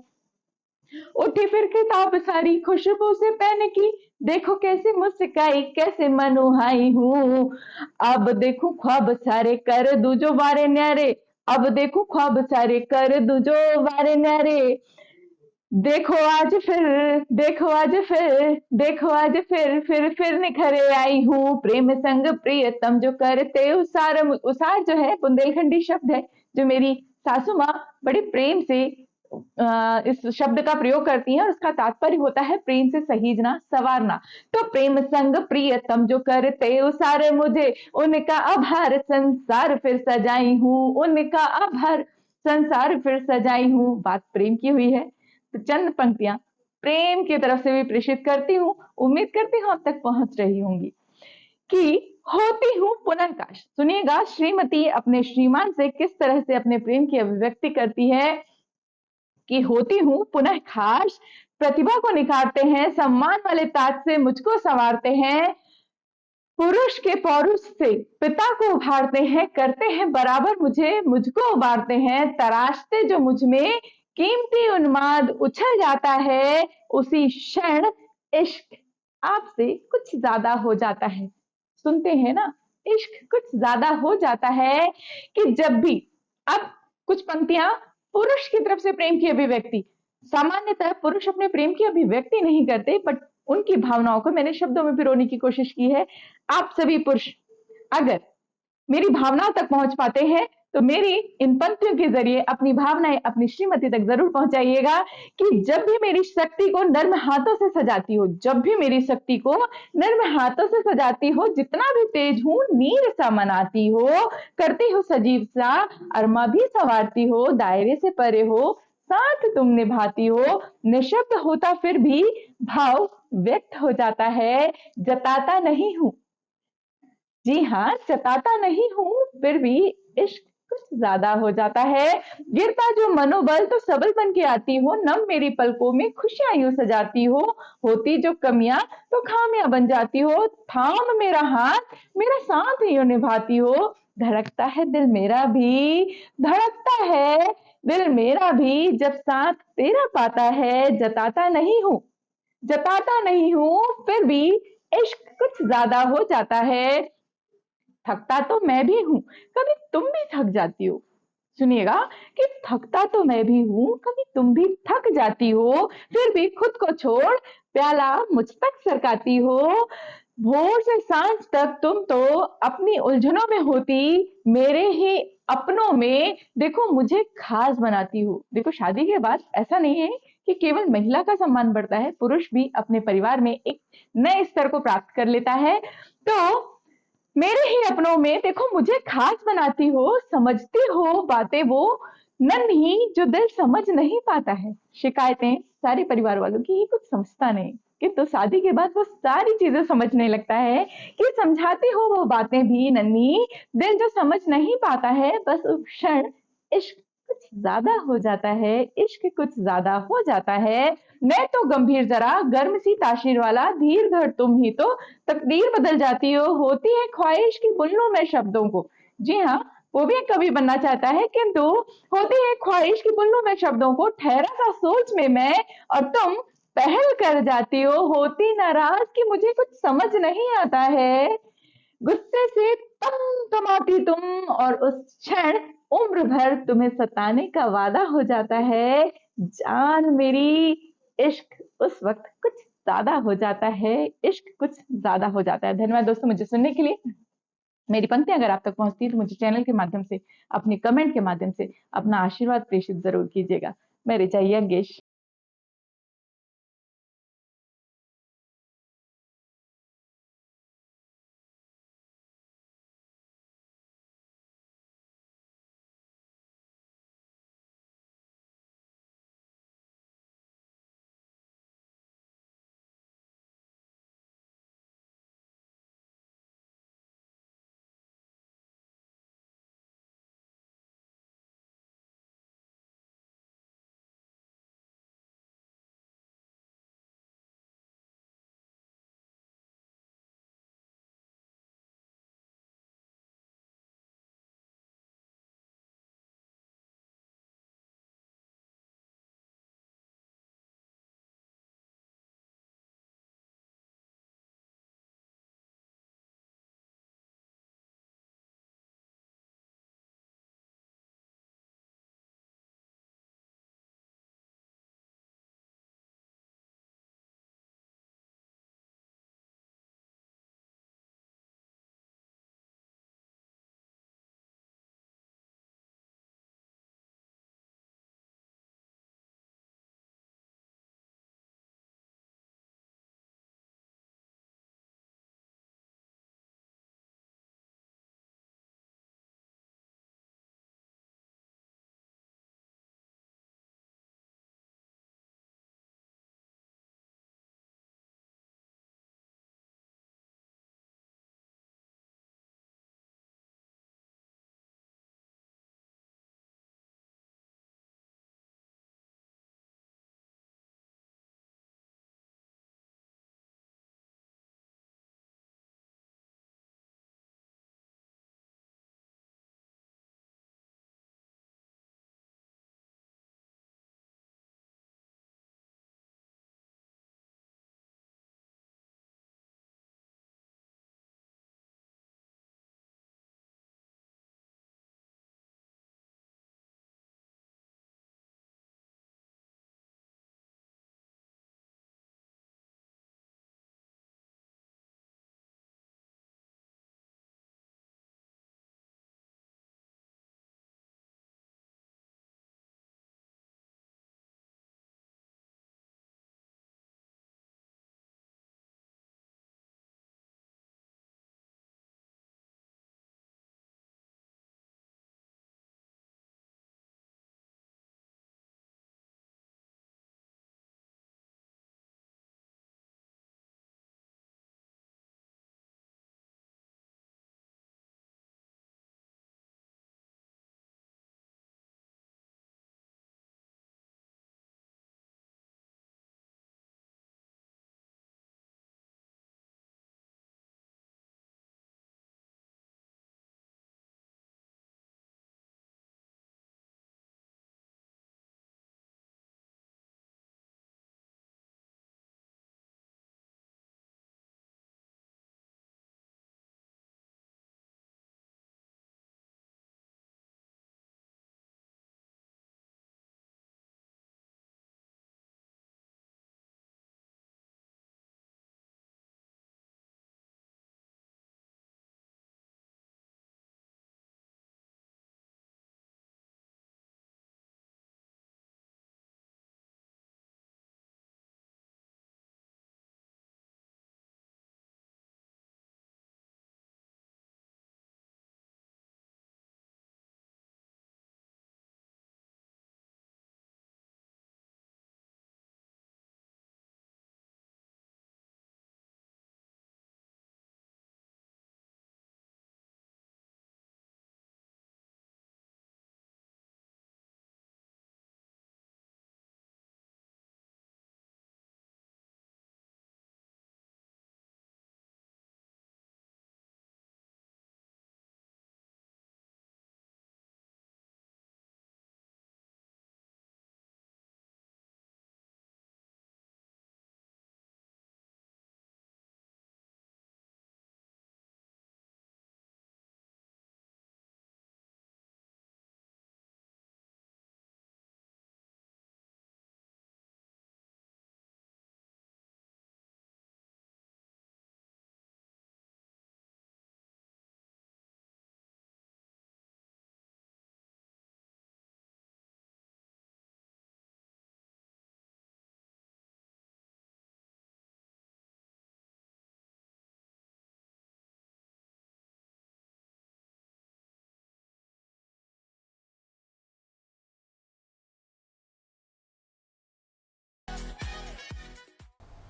उठी फिर किताब सारी खुशबू से पहन की, देखो कैसे मुस्काई कैसे मनोहाई हूँ, अब देखो ख्वाब सारे कर दूं जो वारे न्यारे, अब देखो ख्वाब सारे कर दूं जो वारे न्यारे, देखो आज फिर देखो आज फिर देखो आज फिर निखरे आई हूँ, प्रेम संग प्रियतम जो करते उसार, उसार जो है बुंदेलखंडी शब्द है जो मेरी सासू माँ बड़े प्रेम से इस शब्द का प्रयोग करती हैं और उसका तात्पर्य होता है प्रेम से सहीजना सवारना। तो प्रेम संग प्रियतम जो करते उसार, मुझे उनका आभार संसार फिर सजाई हूँ, उनका आभार संसार फिर सजाई हूँ। बात प्रेम की हुई है तो चंद पंक्तियां प्रेम की तरफ से भी प्रेषित करती हूँ। उम्मीद करती हूँ अब तक पहुंच रही होंगी कि होती हूँ पुनर्काश। सुनिएगा श्रीमती अपने श्रीमान से किस तरह से अपने प्रेम की अभिव्यक्ति करती है कि होती हूँ पुनः खास, प्रतिभा को निखारते हैं, सम्मान वाले ताज से मुझको संवारते हैं, पुरुष के पौरुष से पिता को उभारते हैं, करते हैं बराबर मुझको उबारते हैं, तराशते जो मुझ में कीमती उन्माद उछल जाता है, उसी क्षण इश्क आपसे कुछ ज्यादा हो जाता है। सुनते हैं ना, इश्क कुछ ज्यादा हो जाता है कि जब भी, अब कुछ पंक्तियां पुरुष की तरफ से प्रेम की अभिव्यक्ति, सामान्यतः पुरुष अपने प्रेम की अभिव्यक्ति नहीं करते, बट उनकी भावनाओं को मैंने शब्दों में पिरोने की कोशिश की है। आप सभी पुरुष अगर मेरी भावनाओं तक पहुंच पाते हैं तो मेरी इन पंक्तियों के जरिए अपनी भावनाएं अपनी श्रीमती तक जरूर पहुंचाइएगा कि जब भी मेरी शक्ति को नर्म हाथों से सजाती हो, जब भी मेरी शक्ति को नर्म हाथों से सजाती हो, जितना भी तेज हूं नीर सा मनाती हो, करती हो सजीव सा अरमा भी संवारती हो, दायरे से परे हो साथ तुम निभाती हो, निशब्द होता फिर भी भाव व्यक्त हो जाता है, जताता नहीं हूं, जी हाँ जताता नहीं हूं, फिर भी इश्क कुछ ज्यादा हो जाता है। गिरता जो मनोबल तो सबल बन के आती हो, नम मेरी पलकों में खुशियां यूं सजाती हो, होती जो कमियां तो खामियां बन जाती हो, थाम मेरा हाथ मेरा साथ यूं निभाती हो, धड़कता है दिल मेरा भी, धड़कता है दिल मेरा भी, जब साथ तेरा पाता है, जताता नहीं हूं, फिर भी इश्क कुछ ज्यादा हो जाता है। थकता तो मैं भी हूं, कभी तुम भी थक जाती हो, सुनिएगा कि थकता तो मैं भी हूं, कभी तुम भी थक जाती हो, फिर भी खुद को छोड़ प्याला मुझ तक सरकाती हो, भोर से सांझ तक तुम तो अपनी उलझनों में होती, मेरे ही अपनों में देखो मुझे खास बनाती हो। देखो शादी के बाद ऐसा नहीं है कि केवल महिला का सम्मान बढ़ता है, पुरुष भी अपने परिवार में एक नए स्तर को प्राप्त कर लेता है। तो मेरे ही अपनों में देखो मुझे खास बनाती हो, समझती हो बातें वो नन्ही जो दिल समझ नहीं पाता है। शिकायतें सारे परिवार वालों की, ये कुछ समझता नहीं, किंतु शादी के बाद वो सारी चीजें समझने लगता है कि समझाती हो वो बातें भी नन्ही, दिल जो समझ नहीं पाता है, बस उस क्षण इश्क कुछ ज्यादा हो जाता है, इश्क कुछ ज्यादा हो जाता है। मैं तो गंभीर जरा गर्म सी ताशीर वाला, धीर धर तुम ही तो तकदीर बदल जाती हो, होती है ख्वाहिश की बुन लूं मैं शब्दों को। जी हाँ, वो भी एक कवि बनना चाहता है, किंतु होती है ख्वाहिश की बुन लूं मैं शब्दों को, ठहरा सा सोच में मैं और तुम पहल कर जाती हो, होती नाराज कि मुझे कुछ समझ नहीं आता है, गुस्से से तमाती तुम और उस क्षण उम्र भर तुम्हें सताने का वादा हो जाता है, जान मेरी इश्क उस वक्त कुछ ज्यादा हो जाता है, इश्क कुछ ज्यादा हो जाता है। धन्यवाद दोस्तों मुझे सुनने के लिए। मेरी पंक्तियां अगर आप तक पहुंचती है तो मुझे चैनल के माध्यम से, अपने कमेंट के माध्यम से अपना आशीर्वाद प्रेषित जरूर कीजिएगा। मैं ऋचा यज्ञेश।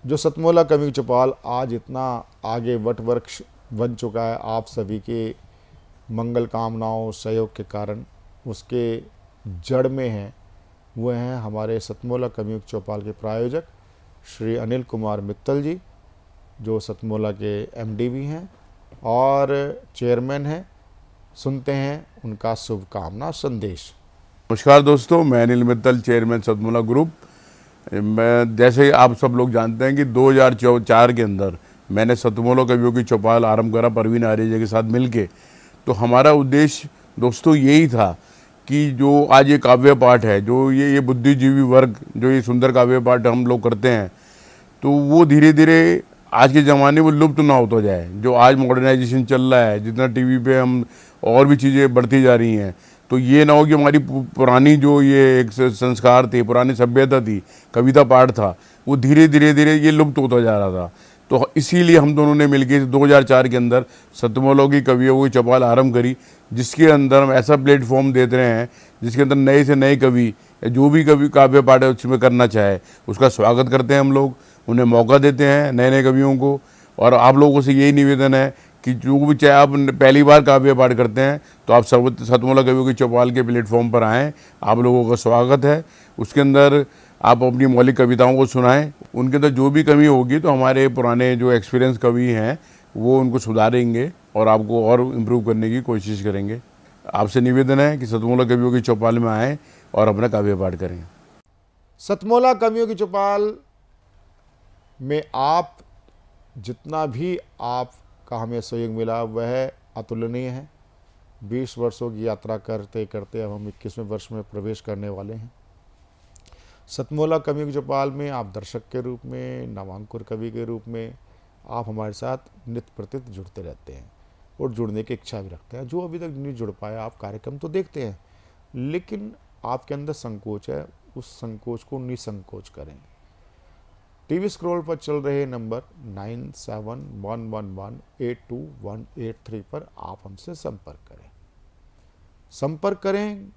जो सतमोला कवि चौपाल आज इतना आगे वट वृक्ष बन चुका है, आप सभी के मंगल कामनाओं सहयोग के कारण उसके जड़ में हैं, वो हैं हमारे सतमोला कवि चौपाल के प्रायोजक श्री अनिल कुमार मित्तल जी, जो सतमोला के एमडी भी हैं और चेयरमैन हैं। सुनते हैं उनका शुभकामना संदेश। नमस्कार दोस्तों, मैं अनिल मित्तल, चेयरमैन सतमोला ग्रुप। मैं जैसे आप सब लोग जानते हैं कि 2004 के अंदर मैंने सतमोला कवियों की चौपाल आरंभ करा परवीन आर्य के साथ मिलके। तो हमारा उद्देश्य दोस्तों यही था कि जो आज ये काव्य पाठ है, जो ये बुद्धिजीवी वर्ग जो ये सुंदर काव्य पाठ हम लोग करते हैं, तो वो धीरे धीरे आज के ज़माने में लुप्त ना होता जाए। जो आज मॉडर्नाइजेशन चल रहा है, जितना टीवी पे हम और भी चीज़ें बढ़ती जा रही हैं, तो ये ना हो कि हमारी पुरानी जो ये एक संस्कार थे, पुरानी सभ्यता थी, कविता पाठ था, वो धीरे धीरे ये लुप्त होता जा रहा था। तो इसीलिए हम दोनों ने मिलकर 2004 के अंदर सतमोला की कवियों की चौपाल आरंभ करी, जिसके अंदर हम ऐसा प्लेटफॉर्म देते रहे हैं जिसके अंदर नए से नए कवि जो भी कवि काव्य पाठ है उसमें करना चाहे उसका स्वागत करते हैं हम लोग, उन्हें मौका देते हैं नए नए कवियों को। और आप लोगों से यही निवेदन है कि जो भी चाहे आप पहली बार काव्य पाठ करते हैं तो आप सतमोला कवियों की चौपाल के प्लेटफॉर्म पर आएँ, आप लोगों का स्वागत है। उसके अंदर आप अपनी मौलिक कविताओं को सुनाएं, उनके अंदर जो भी कमी होगी तो हमारे पुराने जो एक्सपीरियंस कवि हैं वो उनको सुधारेंगे और आपको और इम्प्रूव करने की कोशिश करेंगे। आपसे निवेदन है कि सतमोला कवियों की चौपाल में आएँ और अपना काव्य पाठ करें। सतमोला कवियों की चौपाल में आप जितना भी आपका हमें सहयोग मिला वह अतुलनीय है। 20 वर्षों की यात्रा करते करते अब हम 21वें वर्ष में प्रवेश करने वाले हैं। सतमोला कवियों की चौपाल में आप दर्शक के रूप में, नवांकुर कवि के रूप में आप हमारे साथ नित्य प्रति जुड़ते रहते हैं और जुड़ने की इच्छा भी रखते हैं। जो अभी तक नहीं जुड़ पाया, आप कार्यक्रम तो देखते हैं लेकिन आपके अंदर संकोच है, उस संकोच को निसंकोच करें। टीवी स्क्रॉल पर चल रहे नंबर 9711182183 पर आप हमसे संपर्क करें। संपर्क करें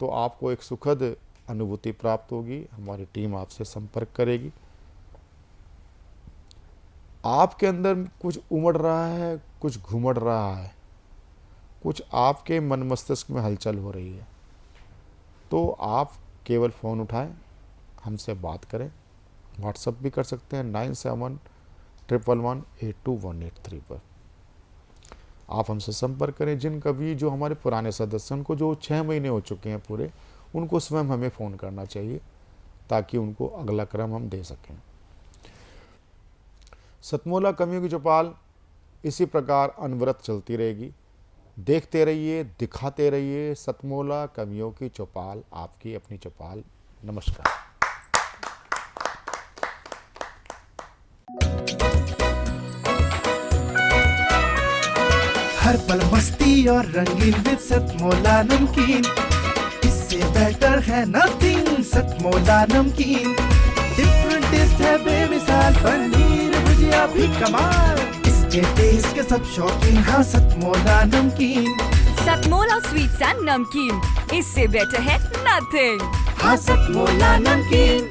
तो आपको एक सुखद अनुभूति प्राप्त होगी, हमारी टीम आपसे संपर्क करेगी। आपके अंदर कुछ उमड़ रहा है, कुछ घुमड़ रहा है, कुछ आपके मन मस्तिष्क में हलचल हो रही है, तो आप केवल फ़ोन उठाएं, हमसे बात करें। व्हाट्सएप भी कर सकते हैं 9711182183 पर। आप हमसे संपर्क करें। जिन कवि जो हमारे पुराने सदस्यों को जो 6 महीने हो चुके हैं पूरे, उनको स्वयं हमें फ़ोन करना चाहिए ताकि उनको अगला क्रम हम दे सकें। सतमोला कवियों की चौपाल इसी प्रकार अनवरत चलती रहेगी। देखते रहिए, दिखाते रहिए। सतमोला कवियों की चौपाल, आपकी अपनी चौपाल। नमस्कार। हर पल मस्ती और रंगीन विद सतमोला नमकीन, इससे बेटर है नथिंग। सतमोला नमकीन डिफरेंट टेस्ट है बेमिसाल, पनीर भुजिया भी कमाल, इसके टेस्ट के सब शौकीन। हाँ सतमोला नमकीन, सतमोला स्वीट्स एंड नमकीन, इससे बेटर है नथिंग। हाँ सतमोला नमकीन।